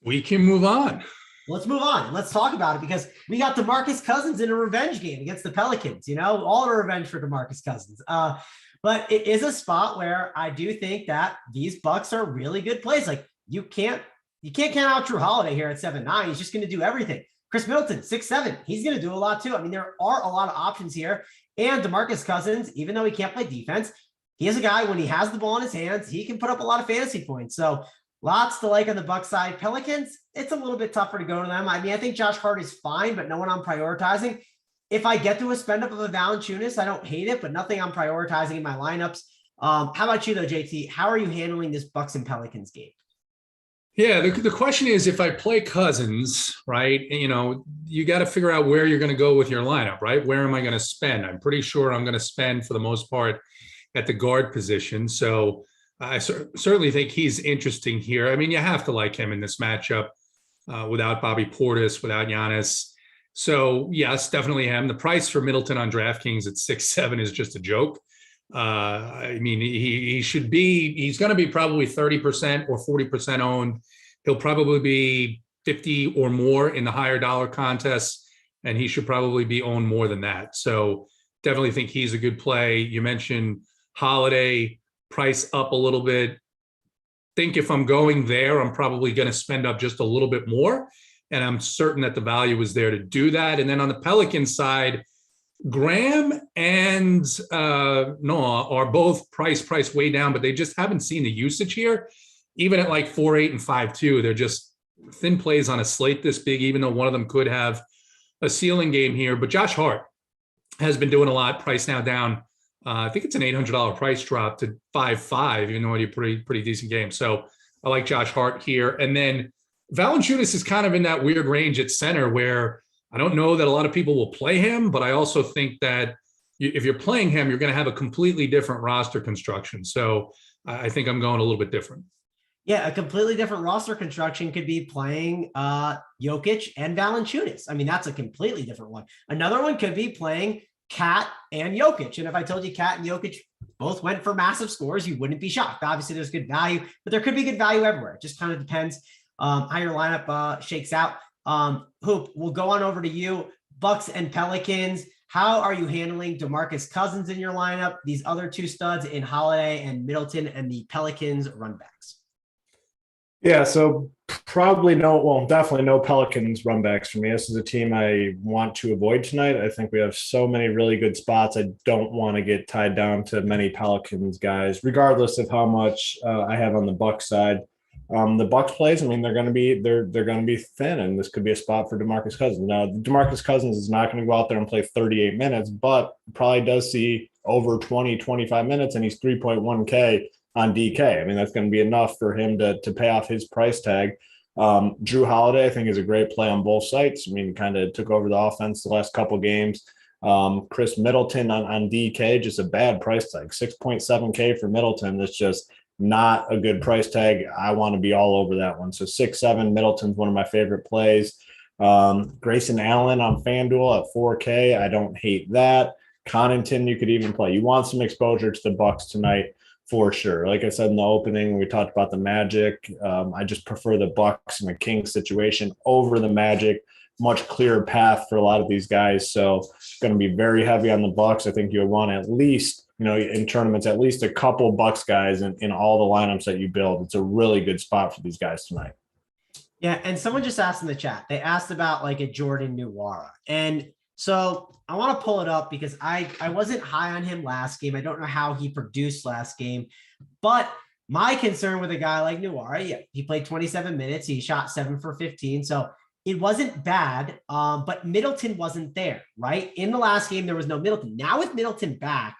We can move on. Let's move on. Let's talk about it because we got DeMarcus Cousins in a revenge game against the Pelicans. All the revenge for DeMarcus Cousins. But it is a spot where I do think that these Bucks are really good plays. Like you can't count out Drew Holiday here at 7.9. He's just going to do everything. Chris Middleton, 6'7". He's going to do a lot too. I mean, there are a lot of options here. And DeMarcus Cousins, even though he can't play defense, he is a guy when he has the ball in his hands, he can put up a lot of fantasy points. So lots to like on the Bucks side. Pelicans, it's a little bit tougher to go to them. I mean, I think Josh Hart is fine, but no one I'm prioritizing. If I get to a spend up of a Valanciunas, I don't hate it, but nothing I'm prioritizing in my lineups. How about you though, JT? How are you handling this Bucks and Pelicans game? Yeah, the question is, if I play Cousins, right, you got to figure out where you're going to go with your lineup, right? Where am I going to spend? I'm pretty sure I'm going to spend for the most part at the guard position. So I certainly think he's interesting here. I mean, you have to like him in this matchup without Bobby Portis, without Giannis. So yes, definitely him. The price for Middleton on DraftKings at 6.7 is just a joke. I mean, he's going to be probably 30% or 40% owned. He'll probably be 50 or more in the higher dollar contests, and he should probably be owned more than that. So definitely think he's a good play. You mentioned Holiday, price up a little bit. Think if I'm going there, I'm probably going to spend up just a little bit more, and I'm certain that the value is there to do that. And then on the Pelicans side, Graham and Noah are both price way down, but they just haven't seen the usage here. Even at like 4.8 and 5.2, they're just thin plays on a slate this big, even though one of them could have a ceiling game here. But Josh Hart has been doing a lot. Price now down. I think it's an $800 price drop to 5.5, even though it's a pretty decent game. So I like Josh Hart here. And then Valanciunas is kind of in that weird range at center where I don't know that a lot of people will play him, but I also think that if you're playing him, you're going to have a completely different roster construction. So I think I'm going a little bit different. Yeah, a completely different roster construction could be playing Jokic and Valanciunas. I mean, that's a completely different one. Another one could be playing Cat and Jokic. And if I told you Cat and Jokic both went for massive scores, you wouldn't be shocked. Obviously, there's good value, but there could be good value everywhere. It just kind of depends how your lineup shakes out. Hoop, we'll go on over to you. Bucks and Pelicans. How are you handling DeMarcus Cousins in your lineup? These other two studs in Holiday and Middleton, and the Pelicans runbacks. Yeah, so definitely no Pelicans runbacks for me. This is a team I want to avoid tonight. I think we have so many really good spots. I don't want to get tied down to many Pelicans guys, regardless of how much I have on the Bucks side. The Bucks plays, I mean, they're going to be thin, and this could be a spot for DeMarcus Cousins. Now, DeMarcus Cousins is not going to go out there and play 38 minutes, but probably does see over 20, 25 minutes, and he's 3.1K on DK. I mean, that's going to be enough for him to pay off his price tag. Drew Holiday, I think, is a great play on both sides. I mean, kind of took over the offense the last couple games. Chris Middleton on DK, just a bad price tag, 6.7K for Middleton. That's just not a good price tag. I want to be all over that one. So 6-7, Middleton's one of my favorite plays. Grayson Allen on FanDuel at 4K. I don't hate that. Connaughton, you could even play. You want some exposure to the Bucks tonight for sure. Like I said in the opening, when we talked about the Magic, I just prefer the Bucks and the Kings situation over the Magic. Much clearer path for a lot of these guys. So it's going to be very heavy on the Bucks. I think you'll want at least, in tournaments, at least a couple Bucks guys in all the lineups that you build. It's a really good spot for these guys tonight. Yeah, and someone just asked in the chat. They asked about like a Jordan Nwora. And so I want to pull it up because I wasn't high on him last game. I don't know how he produced last game. But my concern with a guy like Nwora, yeah, he played 27 minutes. He shot 7 for 15. So it wasn't bad, but Middleton wasn't there, right? In the last game, there was no Middleton. Now with Middleton back,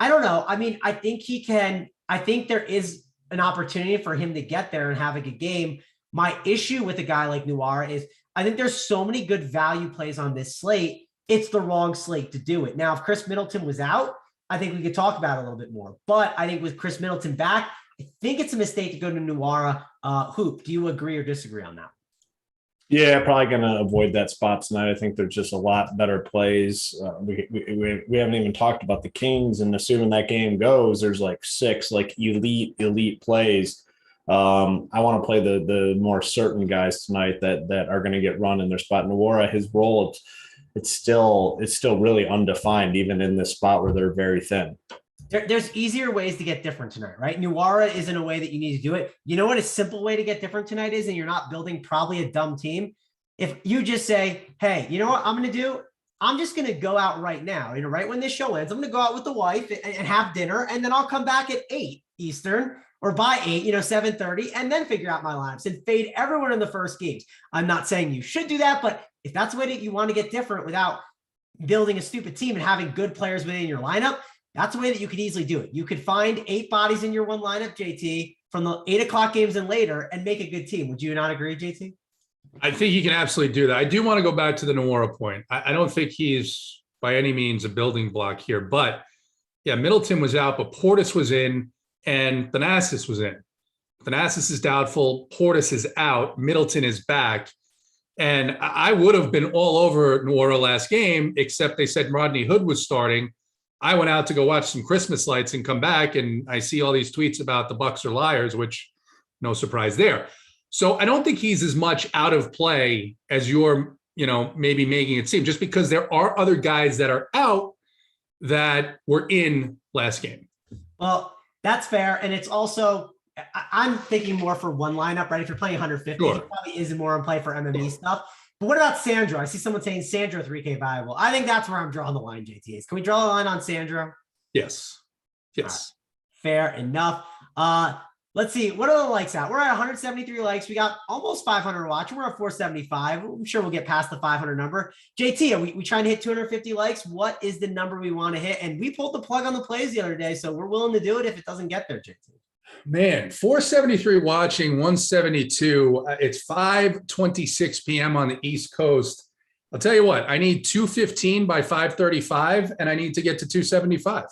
I don't know. I mean, I think there is an opportunity for him to get there and have a good game. My issue with a guy like Nwora is I think there's so many good value plays on this slate. It's the wrong slate to do it. Now, if Chris Middleton was out, I think we could talk about it a little bit more. But I think with Chris Middleton back, I think it's a mistake to go to Nwora. Hoop, do you agree or disagree on that? Yeah, probably going to avoid that spot tonight. I think there's just a lot better plays. We haven't even talked about the Kings, and assuming that game goes, there's like 6 like elite plays. I want to play the more certain guys tonight that are going to get run in their spot. Nwora, his role, it's still really undefined, even in this spot where they're very thin. There's easier ways to get different tonight, right? Nwora isn't a way that you need to do it. You know what a simple way to get different tonight is, and you're not building probably a dumb team? If you just say, hey, you know what I'm going to do? I'm just going to go out right now, right when this show ends, I'm going to go out with the wife and have dinner, and then I'll come back at 8 Eastern or by 8, 7:30, and then figure out my lineups and fade everyone in the first games. I'm not saying you should do that, but if that's the way that you want to get different without building a stupid team and having good players within your lineup, that's the way that you could easily do it. You could find 8 bodies in your one lineup, JT, from the 8 o'clock games and later and make a good team. Would you not agree, JT? I think you can absolutely do that. I do want to go back to the Nwora point. I don't think he's by any means a building block here, but yeah, Middleton was out, but Portis was in and Thanasis was in. Thanasis is doubtful. Portis is out. Middleton is back. And I would have been all over Nwora last game, except they said Rodney Hood was starting. I went out to go watch some Christmas lights and come back, and I see all these tweets about the Bucks are liars, which no surprise there. So I don't think he's as much out of play as you're, maybe making it seem, just because there are other guys that are out that were in last game. Well, that's fair. And it's also, I'm thinking more for one lineup, right? If you're playing 150, sure, it probably isn't more in play for MME stuff. But what about Sandro? I see someone saying Sandro 3K viable. I think that's where I'm drawing the line, JTs. Can we draw a line on Sandro? Yes. Fair enough. Let's see. What are the likes at? We're at 173 likes. We got almost 500 watching. We're at 475. I'm sure we'll get past the 500 number. JT, are we trying to hit 250 likes? What is the number we want to hit? And we pulled the plug on the plays the other day, so we're willing to do it if it doesn't get there, JT. Man, 473 watching, 172. It's 5:26 p.m. on the East Coast. I'll tell you what, I need 215 by 5:35, and I need to get to 275.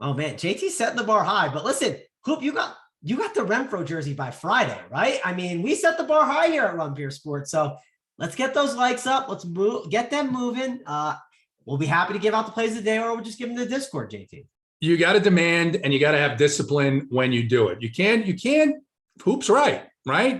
Oh, man, JT's setting the bar high. But listen, Hoop, you got the Renfrow jersey by Friday, right? I mean, we set the bar high here at Run Beer Sports. So let's get those likes up. Let's get them moving. We'll be happy to give out the plays of the day, or we'll just give them the Discord, JT. You got to demand and you got to have discipline when you do it. You can't, Hoop's right?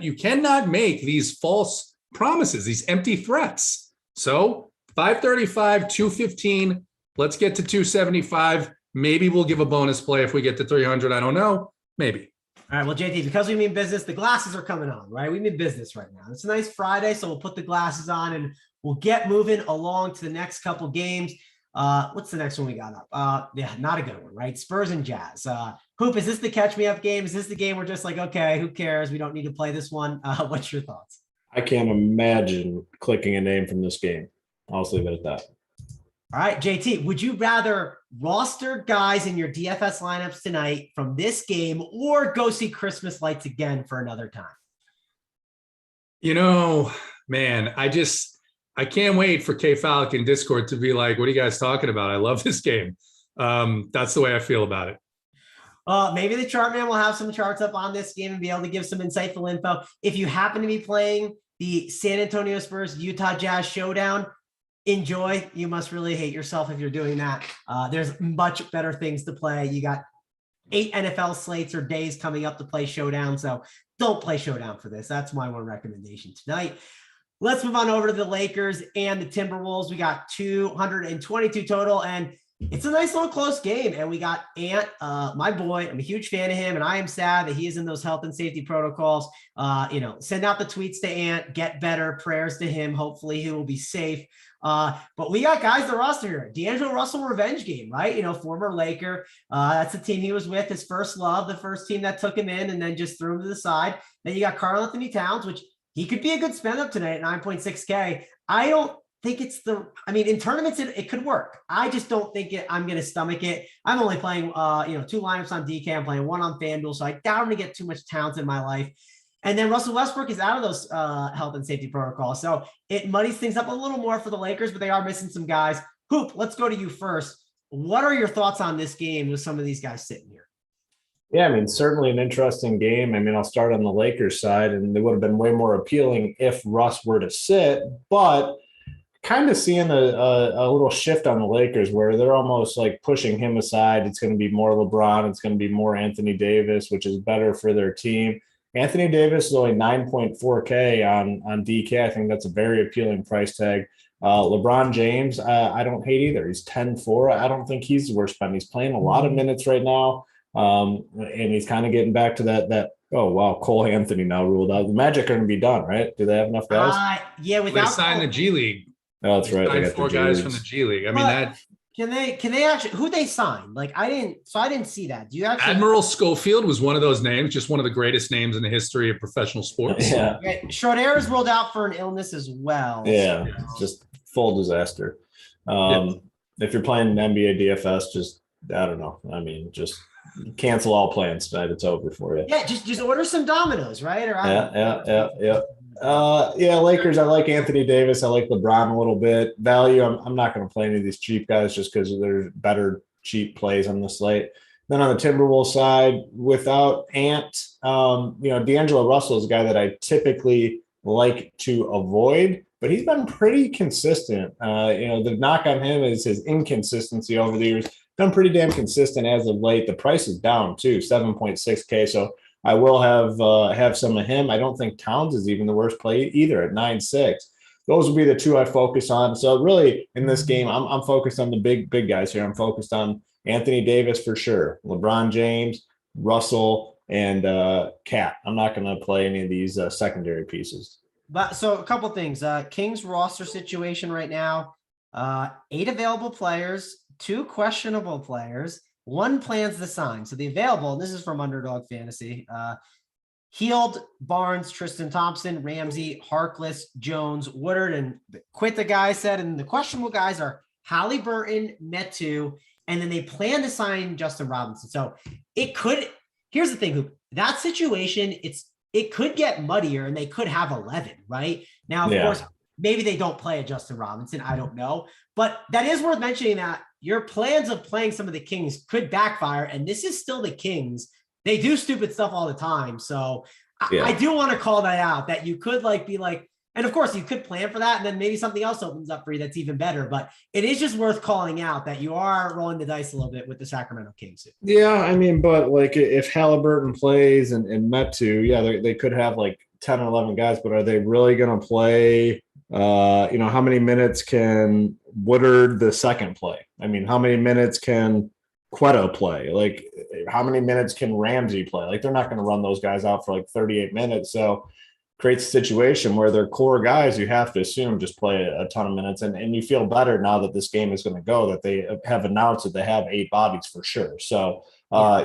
You cannot make these false promises, these empty threats. So 535, 215, let's get to 275. Maybe we'll give a bonus play if we get to 300. I don't know. Maybe. All right. Well, JT, because we mean business, the glasses are coming on, right? We mean business right now. It's a nice Friday, so we'll put the glasses on and we'll get moving along to the next couple games. What's the next one we got up? Yeah, not a good one, right? Spurs and Jazz. Hoop, is this the catch me up game? Is this the game we're just like, okay, who cares? We don't need to play this one. What's your thoughts? I can't imagine clicking a name from this game. I'll just leave it at that. All right, JT, would you rather roster guys in your DFS lineups tonight from this game or go see Christmas lights again for another time? Man, I can't wait for K Falcon Discord to be like, what are you guys talking about? I love this game. That's the way I feel about it. Maybe the chart man will have some charts up on this game and be able to give some insightful info. If you happen to be playing the San Antonio Spurs Utah Jazz Showdown, enjoy. You must really hate yourself if you're doing that. There's much better things to play. You got 8 NFL slates or days coming up to play Showdown. So don't play Showdown for this. That's my one recommendation tonight. Let's move on over to the Lakers and the Timberwolves. We got 222 total, and it's a nice little close game. And we got Ant, my boy. I'm a huge fan of him, and I am sad that he is in those health and safety protocols. Send out the tweets to Ant, get better, prayers to him. Hopefully he will be safe. But we got guys to roster here. D'Angelo Russell revenge game, right? Former Laker. That's the team he was with, his first love, the first team that took him in and then just threw him to the side. Then you got Karl Anthony Towns, which he could be a good spend up tonight at 9.6K. I don't think it's in tournaments, it could work. I just don't think I'm going to stomach it. I'm only playing, 2 lineups on DK. I'm playing 1 on FanDuel. So I doubt I'm going to get too much Towns in my life. And then Russell Westbrook is out of those health and safety protocols. So it muddies things up a little more for the Lakers, but they are missing some guys. Hoop, let's go to you first. What are your thoughts on this game with some of these guys sitting here? Yeah, certainly an interesting game. I'll start on the Lakers side, and it would have been way more appealing if Russ were to sit, but kind of seeing a little shift on the Lakers where they're almost like pushing him aside. It's going to be more LeBron. It's going to be more Anthony Davis, which is better for their team. Anthony Davis is only 9.4K on DK. I think that's a very appealing price tag. LeBron James, I don't hate either. He's 10-4. I don't think he's the worst spend. He's playing a lot of minutes right now. And he's kind of getting back to that. Oh, wow. Cole Anthony now ruled out. The Magic are going to be done, right? Do they have enough guys? Yeah. They signed the G League. Oh, that's right. They got 4 guys from the G League. Can they actually, who they signed? I didn't see that. Do you actually? Admiral Schofield was one of those names, just one of the greatest names in the history of professional sports. Yeah. Okay. Shorter is ruled out for an illness as well. Yeah. Just full disaster. If you're playing NBA DFS, just, I don't know. Just cancel all plans tonight. It's over for you. Yeah. Just order some Domino's, right? Yeah. Lakers. I like Anthony Davis. I like LeBron a little bit. Value. I'm not going to play any of these cheap guys just because there's better cheap plays on the slate. Then on the Timberwolves side, without Ant, D'Angelo Russell is a guy that I typically like to avoid, but he's been pretty consistent. The knock on him is his inconsistency over the years. Been pretty damn consistent as of late. The price is down too, 7.6K. So I will have some of him. I don't think Towns is even the worst play either at 9.6. Those will be the 2 I focus on. So really in this game, I'm focused on the big guys here. I'm focused on Anthony Davis for sure, LeBron James, Russell, and Cat. I'm not going to play any of these secondary pieces. But so a couple things. Kings roster situation right now, 8 available players, 2 questionable players, one plans to sign. So the available, and this is from Underdog Fantasy, Heald, Barnes, Tristan Thompson, Ramsey, Harkless, Jones, Woodard, and quit the guy said. And the questionable guys are Halliburton, Metu, and then they plan to sign Justin Robinson. So it could, here's the thing, Hoop, that situation, it could get muddier and they could have 11, right? Now, of course, maybe they don't play a Justin Robinson. I don't know. But that is worth mentioning that your plans of playing some of the Kings could backfire. And this is still the Kings. They do stupid stuff all the time. So I do want to call that out, that you could be like, and of course you could plan for that. And then maybe something else opens up for you that's even better. But it is just worth calling out that you are rolling the dice a little bit with the Sacramento Kings. Yeah. I mean, but like if Halliburton plays and Metu, they could have like 10 or 11 guys, but are they really going to play? How many minutes can Woodard the second play? I mean, how many minutes can Cueto play? Like, how many minutes can Ramsey play? Like, they're not going to run those guys out for like 38 minutes. So creates a situation where their core guys, you have to assume, just play a ton of minutes. And you feel better now that this game is going to go, that they have announced that they have 8 bodies for sure. So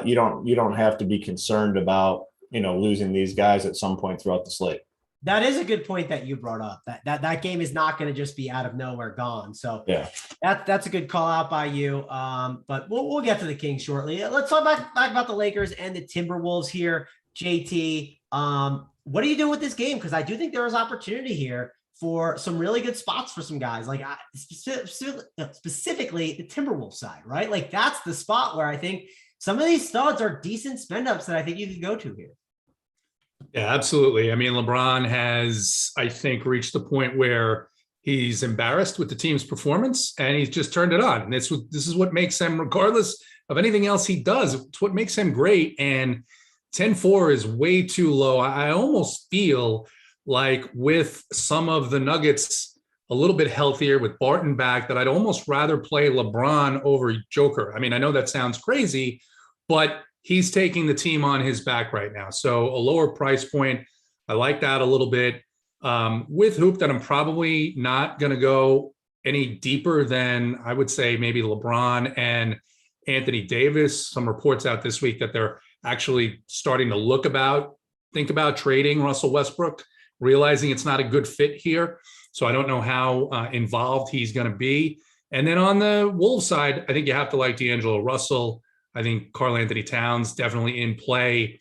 you don't have to be concerned about, losing these guys at some point throughout the slate. That is a good point that you brought up. That game is not going to just be out of nowhere gone. So yeah, that's a good call out by you. But we'll get to the Kings shortly. Let's talk back about the Lakers and the Timberwolves here. JT, what are you doing with this game? Because I do think there is opportunity here for some really good spots for some guys, like specifically the Timberwolves side, right? Like that's the spot where I think some of these studs are decent spend ups that I think you could go to here. Yeah, absolutely. I mean, LeBron has, I think, reached the point where he's embarrassed with the team's performance and he's just turned it on. And this is what makes him, regardless of anything else he does, it's what makes him great. And 10-4 is way too low. I almost feel like with some of the Nuggets a little bit healthier, with Barton back, that I'd almost rather play LeBron over Joker. I mean, I know that sounds crazy, but he's taking the team on his back right now. So a lower price point, I like that a little bit. With Hoop, that I'm probably not going to go any deeper than, I would say, maybe LeBron and Anthony Davis. Some reports out this week that they're actually starting to think about trading Russell Westbrook, realizing it's not a good fit here. So I don't know how involved he's going to be. And then on the Wolves side, I think you have to like D'Angelo Russell. I think Karl Anthony Towns definitely in play.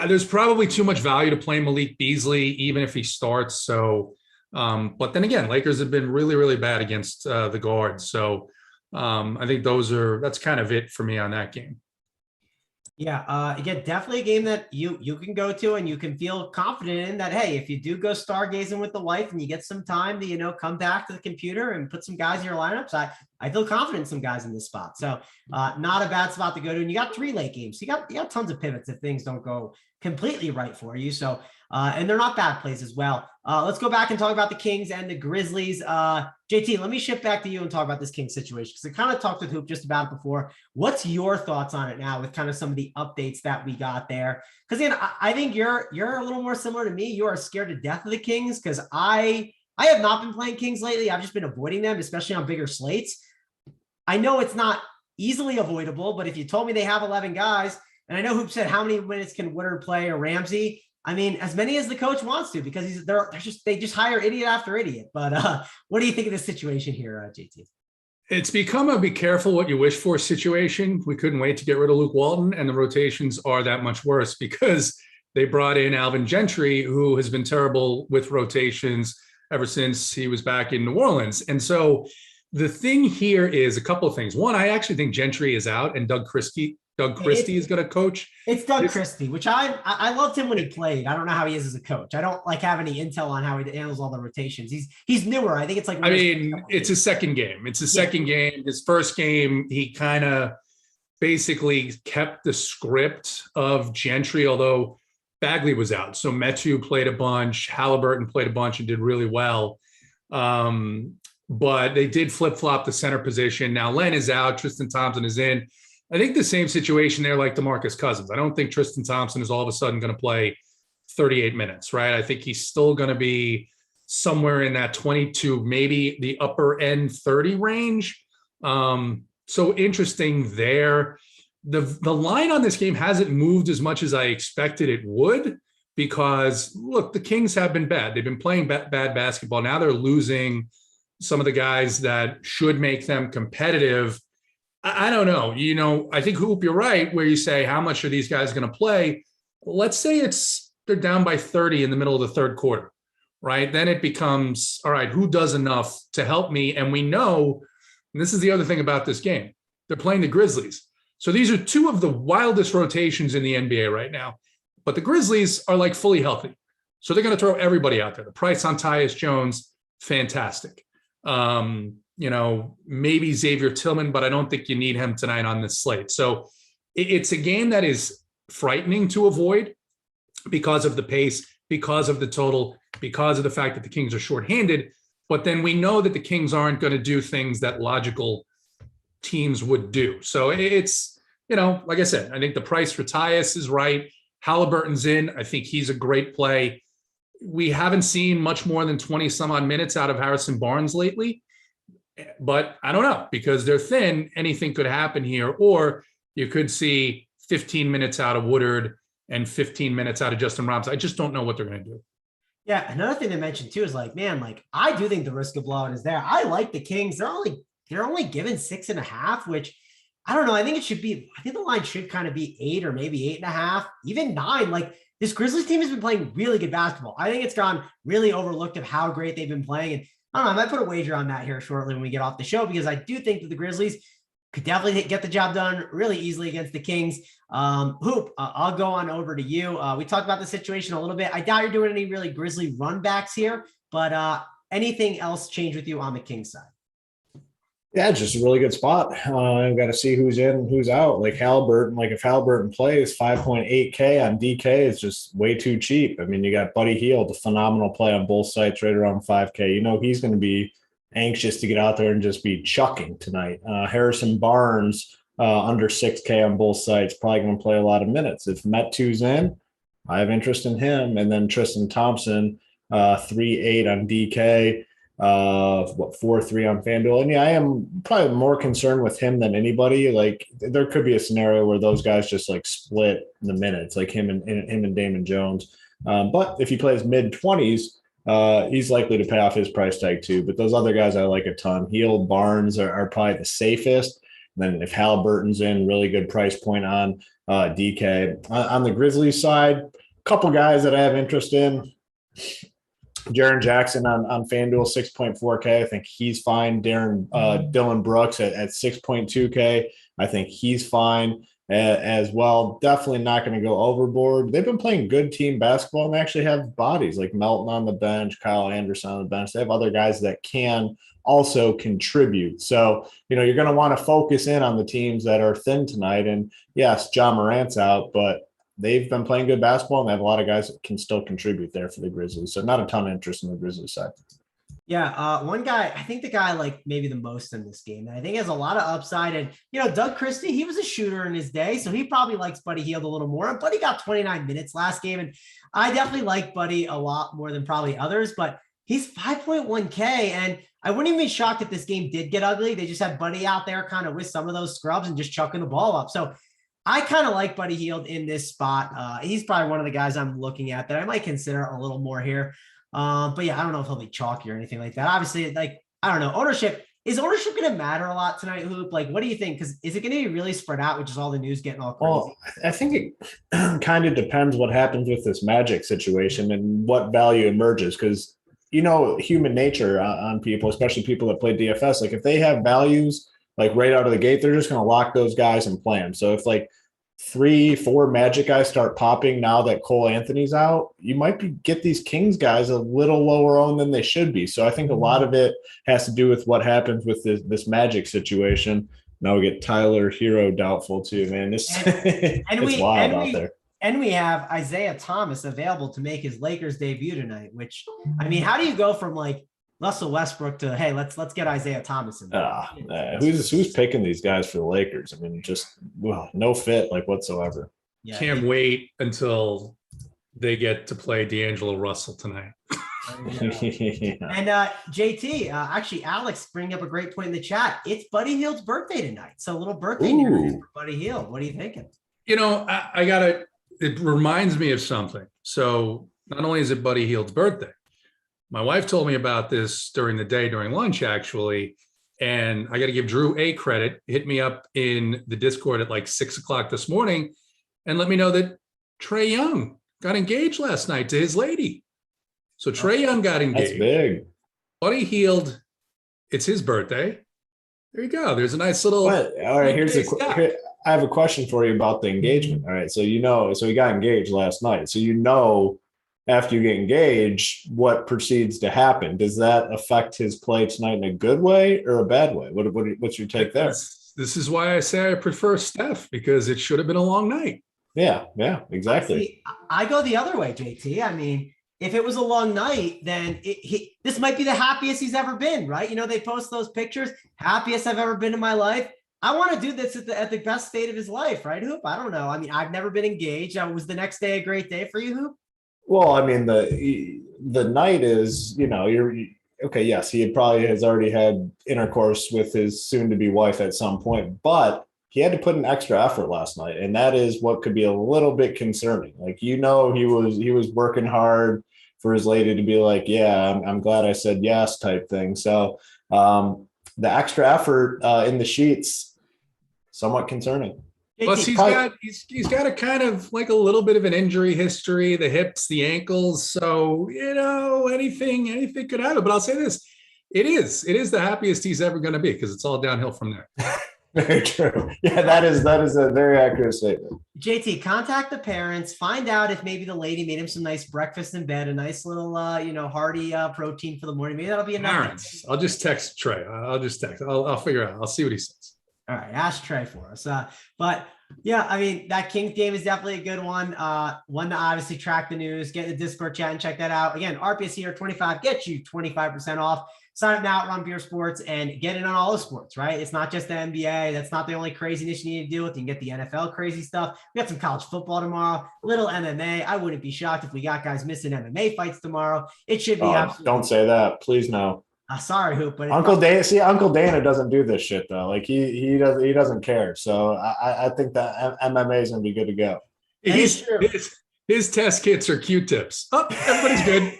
There's probably too much value to play Malik Beasley, even if he starts. So, but then again, Lakers have been really, really bad against the guards. So I think that's kind of it for me on that game. Yeah, again, definitely a game that you can go to and you can feel confident in that, hey, if you do go stargazing with the wife and you get some time to, come back to the computer and put some guys in your lineups, I feel confident in some guys in this spot. So not a bad spot to go to. And you got 3 late games. So you got tons of pivots if things don't go completely right for you. So, and they're not bad plays as well. Let's go back and talk about the Kings and the Grizzlies. JT, let me shift back to you and talk about this Kings situation, because I kind of talked with Hoop just about it before. What's your thoughts on it now with kind of some of the updates that we got there? Because again, I think you're a little more similar to me. You are scared to death of the Kings, because I have not been playing Kings lately. I've just been avoiding them, especially on bigger slates. I know it's not easily avoidable, but if you told me they have 11 guys, and I know Hoop said how many minutes can Woodard play or Ramsey, I mean, as many as the coach wants to, because they just hire idiot after idiot. But what do you think of the situation here, JT? It's become a be careful what you wish for situation. We couldn't wait to get rid of Luke Walton, and the rotations are that much worse because they brought in Alvin Gentry, who has been terrible with rotations ever since he was back in New Orleans. And so the thing here is a couple of things. One, I actually think Gentry is out and Doug Christie is going to coach. It's Doug Christie, which I loved him when he played. I don't know how he is as a coach. I don't have any intel on how he handles all the rotations. He's newer. I think it's like, it's his second game. It's his second game. His first game, he kind of basically kept the script of Gentry, although Bagley was out. So Metu played a bunch, Halliburton played a bunch and did really well. But they did flip-flop the center position. Now Len is out, Tristan Thompson is in. I think the same situation there like DeMarcus Cousins. I don't think Tristan Thompson is all of a sudden going to play 38 minutes, right? I think he's still going to be somewhere in that 22, maybe the upper end 30 range. So interesting there. The line on this game hasn't moved as much as I expected it would, because look, the Kings have been bad. They've been playing bad basketball. Now they're losing some of the guys that should make them competitive. I don't know. I think, Hoop, you're right, where you say, how much are these guys going to play? Let's say they're down by 30 in the middle of the third quarter, right? Then it becomes, all right, who does enough to help me? And we know, and this is the other thing about this game, they're playing the Grizzlies. So these are two of the wildest rotations in the NBA right now. But the Grizzlies are like fully healthy. So they're going to throw everybody out there. The price on Tyus Jones, fantastic. Maybe Xavier Tillman, but I don't think you need him tonight on this slate. So it's a game that is frightening to avoid because of the pace, because of the total, because of the fact that the Kings are shorthanded. But then we know that the Kings aren't going to do things that logical teams would do. So it's, like I said, I think the price for Tyus is right. Halliburton's in. I think he's a great play. We haven't seen much more than 20 some odd minutes out of Harrison Barnes lately, but I don't know, because they're thin. Anything could happen here, or you could see 15 minutes out of Woodard and 15 minutes out of Justin Robinson. I just don't know what they're going to do. Yeah. Another thing they mentioned too is I do think the risk of blowout is there. I like the Kings. They're only given 6.5, which I don't know. I think the line should kind of be 8 or maybe 8.5, even 9. This Grizzlies team has been playing really good basketball. I think it's gone really overlooked of how great they've been playing. And I don't know, I might put a wager on that here shortly when we get off the show, because I do think that the Grizzlies could definitely get the job done really easily against the Kings. Hoop, I'll go on over to you. We talked about the situation a little bit. I doubt you're doing any really Grizzly run backs here, but anything else change with you on the Kings side? Yeah, just a really good spot. I've got to see who's in and who's out. Like Halliburton, if Halliburton plays, 5.8K on DK is just way too cheap. I mean, you got Buddy Hield, a phenomenal play on both sites, right around 5K. He's going to be anxious to get out there and just be chucking tonight. Harrison Barnes, under 6K on both sites, probably going to play a lot of minutes. If Metu's in, I have interest in him. And then Tristan Thompson, 3.8 on DK. 4.3 on FanDuel. And yeah, I am probably more concerned with him than anybody. There could be a scenario where those guys just split the minutes, like him and Damon Jones. But if he plays mid-20s, he's likely to pay off his price tag too. But those other guys I like a ton. Hield, Barnes are probably the safest. And then if Halliburton's in, really good price point on DK. On the Grizzlies side, a couple guys that I have interest in. Jaren Jackson on FanDuel, 6.4K. I think he's fine. Dylan Brooks at 6.2K. I think he's fine as well. Definitely not going to go overboard. They've been playing good team basketball and they actually have bodies like Melton on the bench, Kyle Anderson on the bench. They have other guys that can also contribute. So, you're going to want to focus in on the teams that are thin tonight. And yes, John Morant's out, but they've been playing good basketball and they have a lot of guys that can still contribute there for the Grizzlies. So not a ton of interest in the Grizzlies side. Yeah. One guy, I think the guy maybe the most in this game, and I think has a lot of upside. And, Doug Christie, he was a shooter in his day, so he probably likes Buddy Hield a little more. And Buddy got 29 minutes last game. And I definitely like Buddy a lot more than probably others, but he's 5.1K. And I wouldn't even be shocked if this game did get ugly. They just had Buddy out there kind of with some of those scrubs and just chucking the ball up. So I kind of like Buddy Hield in this spot. He's probably one of the guys I'm looking at that I might consider a little more here. But yeah, I don't know if he'll be chalky or anything like that. Obviously, I don't know. Is ownership going to matter a lot tonight, Hoop? What do you think? Because is it going to be really spread out, which is all the news getting all crazy? Well, I think it kind of depends what happens with this Magic situation and what value emerges. Because, human nature on people, especially people that play DFS, if they have values, right out of the gate, they're just going to lock those guys and play them. So if 3-4 Magic guys start popping now that Cole Anthony's out, you might get these Kings guys a little lower owned than they should be. So I think a lot of it has to do with what happens with this Magic situation. Now we get Tyler Hero doubtful too, man. It's wild out there. And we have Isaiah Thomas available to make his Lakers debut tonight, which, how do you go from Russell Westbrook to, hey, let's get Isaiah Thomas in there. Who's picking these guys for the Lakers? No fit whatsoever. Yeah. Can't wait until they get to play D'Angelo Russell tonight. Yeah. And JT, actually, Alex bringing up a great point in the chat. It's Buddy Hield's birthday tonight. So a little birthday news for Buddy Hield. What are you thinking? I gotta, it reminds me of something. So not only is it Buddy Hield's birthday, my wife told me about this during the day, during lunch, actually. And I got to give Drew a credit, hit me up in the Discord at like 6:00 this morning and let me know that Trae Young got engaged last night to his lady. So Trae Young got engaged. That's big. Buddy Hield, it's his birthday. There you go. There's a nice little. But, all right, I have a question for you about the engagement. All right, so he got engaged last night. So after you get engaged, what proceeds to happen? Does that affect his play tonight in a good way or a bad way? What's your take there? This is why I say I prefer Steph, because it should have been a long night. Yeah, exactly. See, I go the other way, JT. I mean, if it was a long night, then this might be the happiest he's ever been, right? They post those pictures, happiest I've ever been in my life. I want to do this at the best state of his life, right, Hoop? I don't know. I mean, I've never been engaged. Was the next day a great day for you, Hoop? Well, I mean, the night is, you're okay. Yes, he has already had intercourse with his soon-to-be wife at some point, but he had to put an extra effort last night, and that is what could be a little bit concerning. Like, he was working hard for his lady to be like, yeah, I'm glad I said yes type thing. So the extra effort in the sheets, somewhat concerning. Plus, he's got a kind of like a little bit of an injury history, the hips, the ankles. So, anything could happen. But I'll say this, it is the happiest he's ever going to be, because it's all downhill from there. Very true. Yeah, that is a very accurate statement. JT, contact the parents, find out if maybe the lady made him some nice breakfast in bed, a nice little, hearty protein for the morning. Maybe that'll be enough. Parents, I'll just text Trey. I'll figure out. I'll see what he says. All right, ask Trey for us. But yeah, I mean, that Kings game is definitely a good one. One to obviously track the news, get in the Discord chat and check that out. Again, RPS here 25 gets you 25% off. Sign up now at Run Beer Sports and get in on all the sports, right? It's not just the NBA. That's not the only craziness you need to deal with. You can get the NFL crazy stuff. We got some college football tomorrow, little MMA. I wouldn't be shocked if we got guys missing MMA fights tomorrow. It should be absolutely. Don't say that, please. No. Sorry, Hoop, but Uncle Dana doesn't do this shit though. Like he doesn't care. So I think that MMA is gonna be good to go. His test kits are Q-tips. Oh, everybody's good.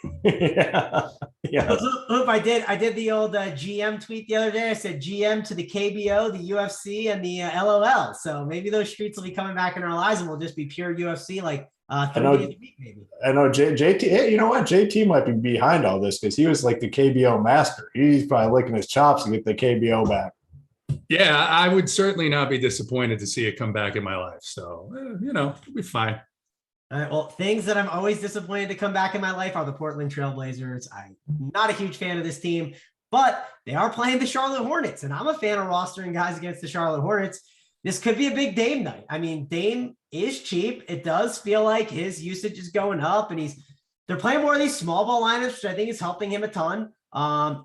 Yeah. Hoop, I did the old GM tweet the other day. I said GM to the KBO, the UFC, and the LOL. So maybe those streets will be coming back in our lives, and we'll just be pure UFC like. I know JT. You know what? JT might be behind all this because he was like the KBO master. He's probably licking his chops to get the KBO back. Yeah, I would certainly not be disappointed to see it come back in my life. So, it'll be fine. All right, well, things that I'm always disappointed to come back in my life are the Portland Trailblazers. I'm not a huge fan of this team, but they are playing the Charlotte Hornets, and I'm a fan of rostering guys against the Charlotte Hornets. This could be a big Dame night. I mean, Dame is cheap. It does feel like his usage is going up, and they're playing more of these small ball lineups, which I think is helping him a ton.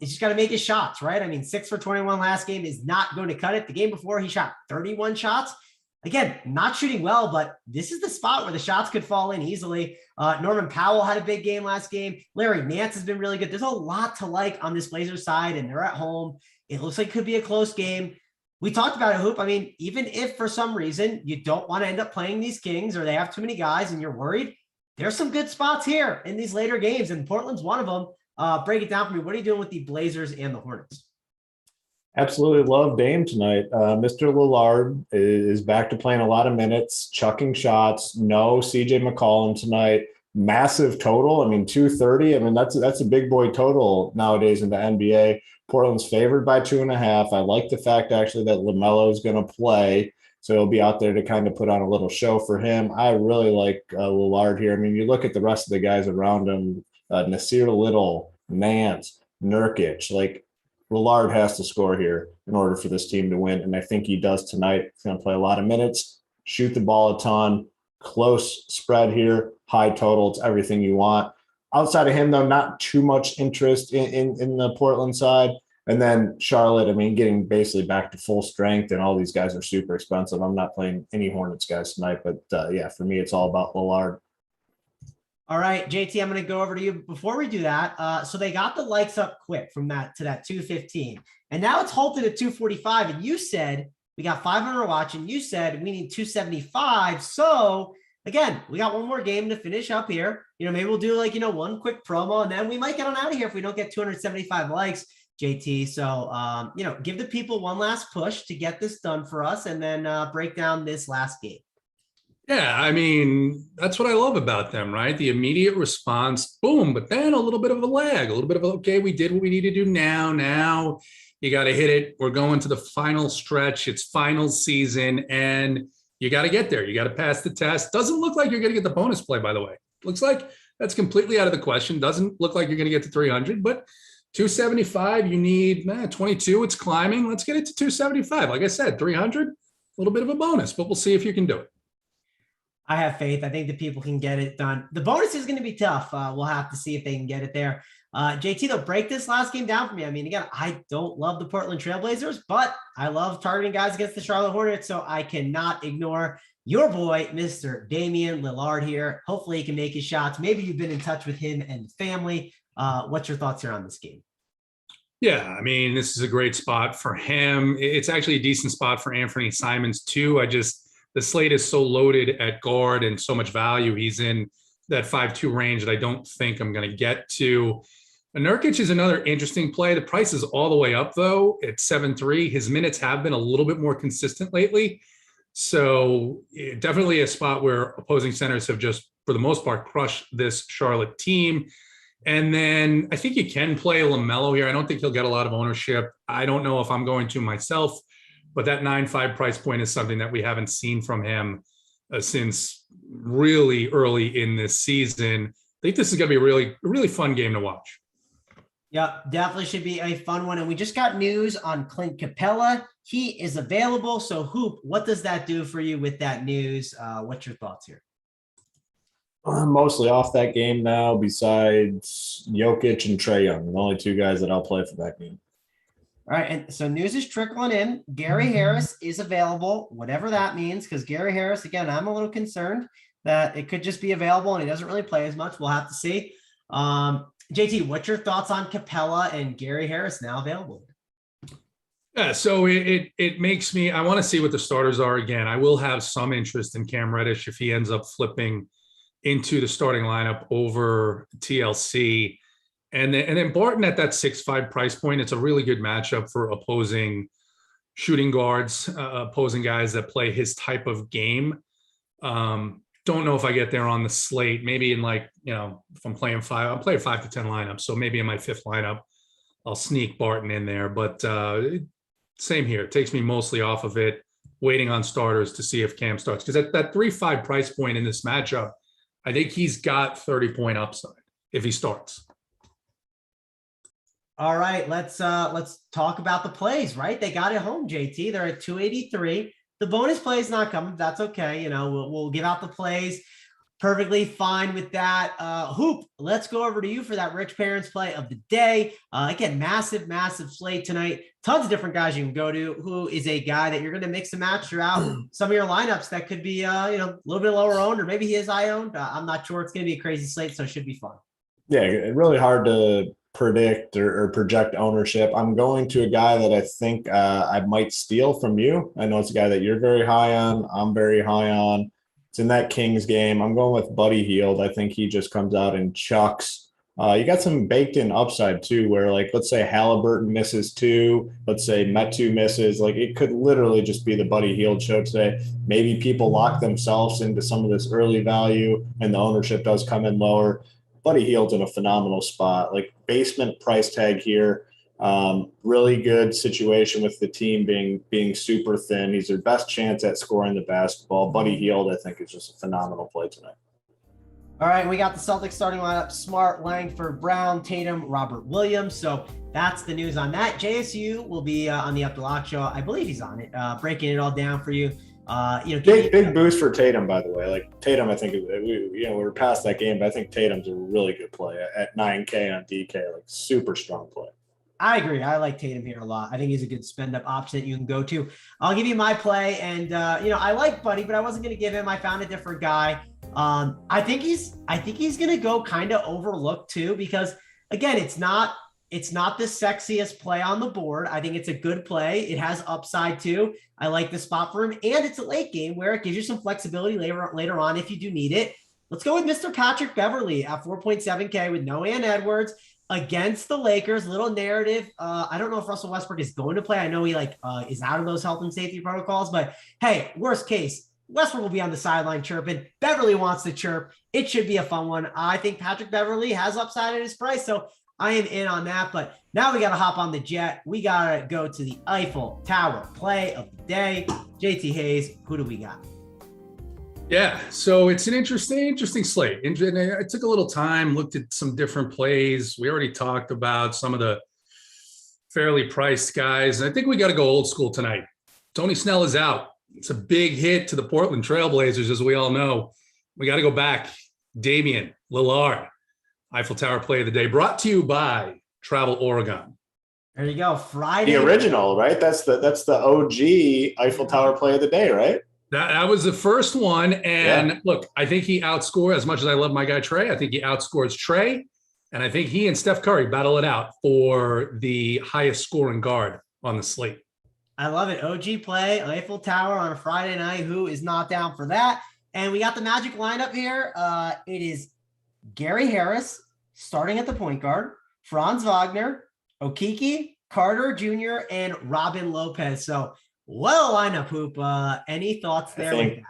He's just got to make his shots, right? I mean, 6 for 21 last game is not going to cut it. The game before, he shot 31 shots. Again, not shooting well, but this is the spot where the shots could fall in easily. Norman Powell had a big game last game. Larry Nance has been really good. There's a lot to like on this Blazers side, and they're at home. It looks like it could be a close game. We talked about it, Hoop. I mean, even if for some reason you don't want to end up playing these Kings or they have too many guys and you're worried, there's some good spots here in these later games, and Portland's one of them. Break it down for me. What are you doing with the Blazers and the Hornets? Absolutely love Dame tonight. Mr. Lillard is back to playing a lot of minutes, chucking shots. No CJ McCollum tonight. Massive total. I mean, 230. I mean, that's a big boy total nowadays in the NBA. Portland's favored by 2.5. I like the fact actually that LaMelo is going to play, so he'll be out there to kind of put on a little show for him. I really like Lillard here. I mean, you look at the rest of the guys around him, Nasir Little, Nance, Nurkic, like Lillard has to score here in order for this team to win, and I think he does tonight. He's going to play a lot of minutes, shoot the ball a ton, close spread here, high total. It's everything you want. Outside of him, though, not too much interest in the Portland side. And then Charlotte, I mean, getting basically back to full strength, and all these guys are super expensive. I'm not playing any Hornets guys tonight, but yeah, for me, it's all about Lillard. All All right, JT, I'm going to go over to you. Before we do that, so they got the likes up quick from that to that 215. And now it's halted at 245. And you said we got 500 watching. You said we need 275. So again, we got one more game to finish up here. Maybe we'll do one quick promo and then we might get on out of here if we don't get 275 likes, JT. So, give the people one last push to get this done for us and then break down this last game. Yeah, I mean, that's what I love about them, right? The immediate response, boom, but then a little bit of a lag, a little bit of, okay, we did what we need to do now. Now you got to hit it. We're going to the final stretch. It's final season, and you got to get there. You got to pass the test. Doesn't look like you're going to get the bonus play, by the way. Looks like that's completely out of the question. Doesn't look like you're going to get to 300, but 275, you need 22. It's climbing. Let's get it to 275. Like I said, 300, a little bit of a bonus, but we'll see if you can do it. I have faith. I think the people can get it done. The bonus is going to be tough. We'll have to see if they can get it there. JT, though, break this last game down for me. I mean, again, I don't love the Portland Trailblazers, but I love targeting guys against the Charlotte Hornets, so I cannot ignore your boy, Mr. Damian Lillard here. Hopefully he can make his shots. Maybe you've been in touch with him and family. What's your thoughts here on this game? Yeah, I mean, this is a great spot for him. It's actually a decent spot for Anthony Simons, too. The slate is so loaded at guard and so much value. He's in that 5-2 range that I don't think I'm going to get to. Nurkic is another interesting play. The price is all the way up, though, at 7-3. His minutes have been a little bit more consistent lately. So definitely a spot where opposing centers have just, for the most part, crushed this Charlotte team. And then I think you can play LaMelo here. I don't think he'll get a lot of ownership. I don't know if I'm going to myself. But that 9.5 price point is something that we haven't seen from him since really early in this season. I think this is going to be a really fun game to watch. Yeah, definitely should be a fun one. And we just got news on Clint Capella. He is available. So, Hoop, what does that do for you with that news? What's your thoughts here? I'm mostly off that game now, besides Jokic and Trae Young, the only two guys that I'll play for that game. All right, and so news is trickling in. Gary Harris is available, whatever that means, because Gary Harris, again, I'm a little concerned that it could just be available and he doesn't really play as much. We'll have to see. JT, what's your thoughts on Capella and Gary Harris now available? Yeah, so it makes me, I want to see what the starters are again. I will have some interest in Cam Reddish if he ends up flipping into the starting lineup over TLC. And then Barton at that 6.5 price point, it's a really good matchup for opposing shooting guards, opposing guys that play his type of game. Don't know if I get there on the slate. Maybe in if I'm playing 5, I'll play a 5 to 10 lineup. So maybe in my 5th lineup, I'll sneak Barton in there. But same here. It takes me mostly off of it, waiting on starters to see if Cam starts. Because at that 3.5 price point in this matchup, I think he's got 30-point upside if he starts. All right, let's talk about the plays, right? They got it home, JT. They're at 283. The bonus play is not coming. That's okay. We'll give out the plays. Perfectly fine with that. Hoop, let's go over to you for that Rich Parents play of the day. Again, massive slate tonight. Tons of different guys you can go to. Who is a guy that you're going to mix and match throughout some of your lineups that could be, a little bit lower owned, or maybe he is high owned. I'm not sure. It's going to be a crazy slate, so it should be fun. Yeah, really hard to predict or project ownership. I'm going to a guy that I think I might steal from you. I know it's a guy that you're very high on. I'm very high on. It's in that Kings game. I'm going with Buddy Hield. I think he just comes out and chucks. You got some baked in upside too, where let's say Halliburton misses 2, let's say Metu misses. It could literally just be the Buddy Hield show today. Maybe people lock themselves into some of this early value and the ownership does come in lower. Buddy Hield's in a phenomenal spot, basement price tag here. Really good situation with the team being super thin. He's their best chance at scoring the basketball. Buddy Hield, I think, is just a phenomenal play tonight. All right, we got the Celtics starting lineup: Smart, Langford, Brown, Tatum, Robert Williams. So that's the news on that. JSU will be on the Up the Lock show. I believe he's on it, breaking it all down for you. Big boost for Tatum, by the way. Tatum, I think we're past that game, but I think Tatum's a really good play at 9K on DK, super strong play. I agree. I like Tatum here a lot. I think he's a good spend up option that you can go to. I'll give you my play, and I like Buddy, but I wasn't going to give him. I found a different guy. I think he's gonna go kind of overlooked too, because again, it's not the sexiest play on the board. I think it's a good play. It has upside too. I like the spot for him, and it's a late game where it gives you some flexibility later on if you do need it. Let's go with Mr. Patrick Beverley at 4.7K with no Ann Edwards against the Lakers. Little narrative. I don't know if Russell Westbrook is going to play. I know he is out of those health and safety protocols, but hey, worst case, Westbrook will be on the sideline chirping. Beverly wants to chirp. It should be a fun one. I think Patrick Beverly has upside at his price, so I am in on that. But now we got to hop on the jet. We got to go to the Eiffel Tower play of the day. JT Hayes, who do we got? Yeah, so it's an interesting slate. And I took a little time, looked at some different plays. We already talked about some of the fairly priced guys. And I think we got to go old school tonight. Tony Snell is out. It's a big hit to the Portland Trailblazers, as we all know. We got to go back. Damian Lillard, Eiffel Tower play of the day, brought to you by Travel Oregon. There you go. Friday. The original, right? That's the OG Eiffel Tower play of the day, right? That was the first one. And look, I think he outscored, as much as I love my guy Trey, I think he outscores Trey. And I think he and Steph Curry battle it out for the highest scoring guard on the slate. I love it. OG play, Eiffel Tower on a Friday night. Who is not down for that? And we got the Magic lineup here. It is Gary Harris starting at the point guard, Franz Wagner, Okeke, Carter Jr., and Robin Lopez. So what a lineup, Hoop. Any thoughts there? With that?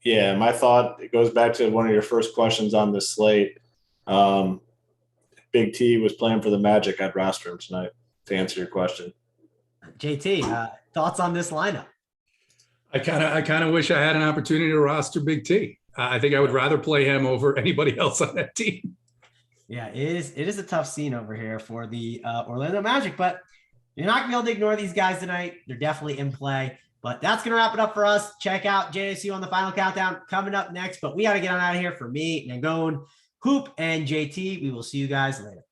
Yeah, my thought, it goes back to one of your first questions on this slate. Big T was playing for the Magic. I'd roster him tonight to answer your question. JT, thoughts on this lineup? I kind of wish I had an opportunity to roster Big T. I think I would rather play him over anybody else on that team. Yeah, it is a tough scene over here for the Orlando Magic, but you're not gonna be able to ignore these guys tonight. They're definitely in play. But that's gonna wrap it up for us. Check out JSU on the Final Countdown coming up next. But we got to get on out of here. For me, Nangone, Hoop, and JT. We will see you guys later.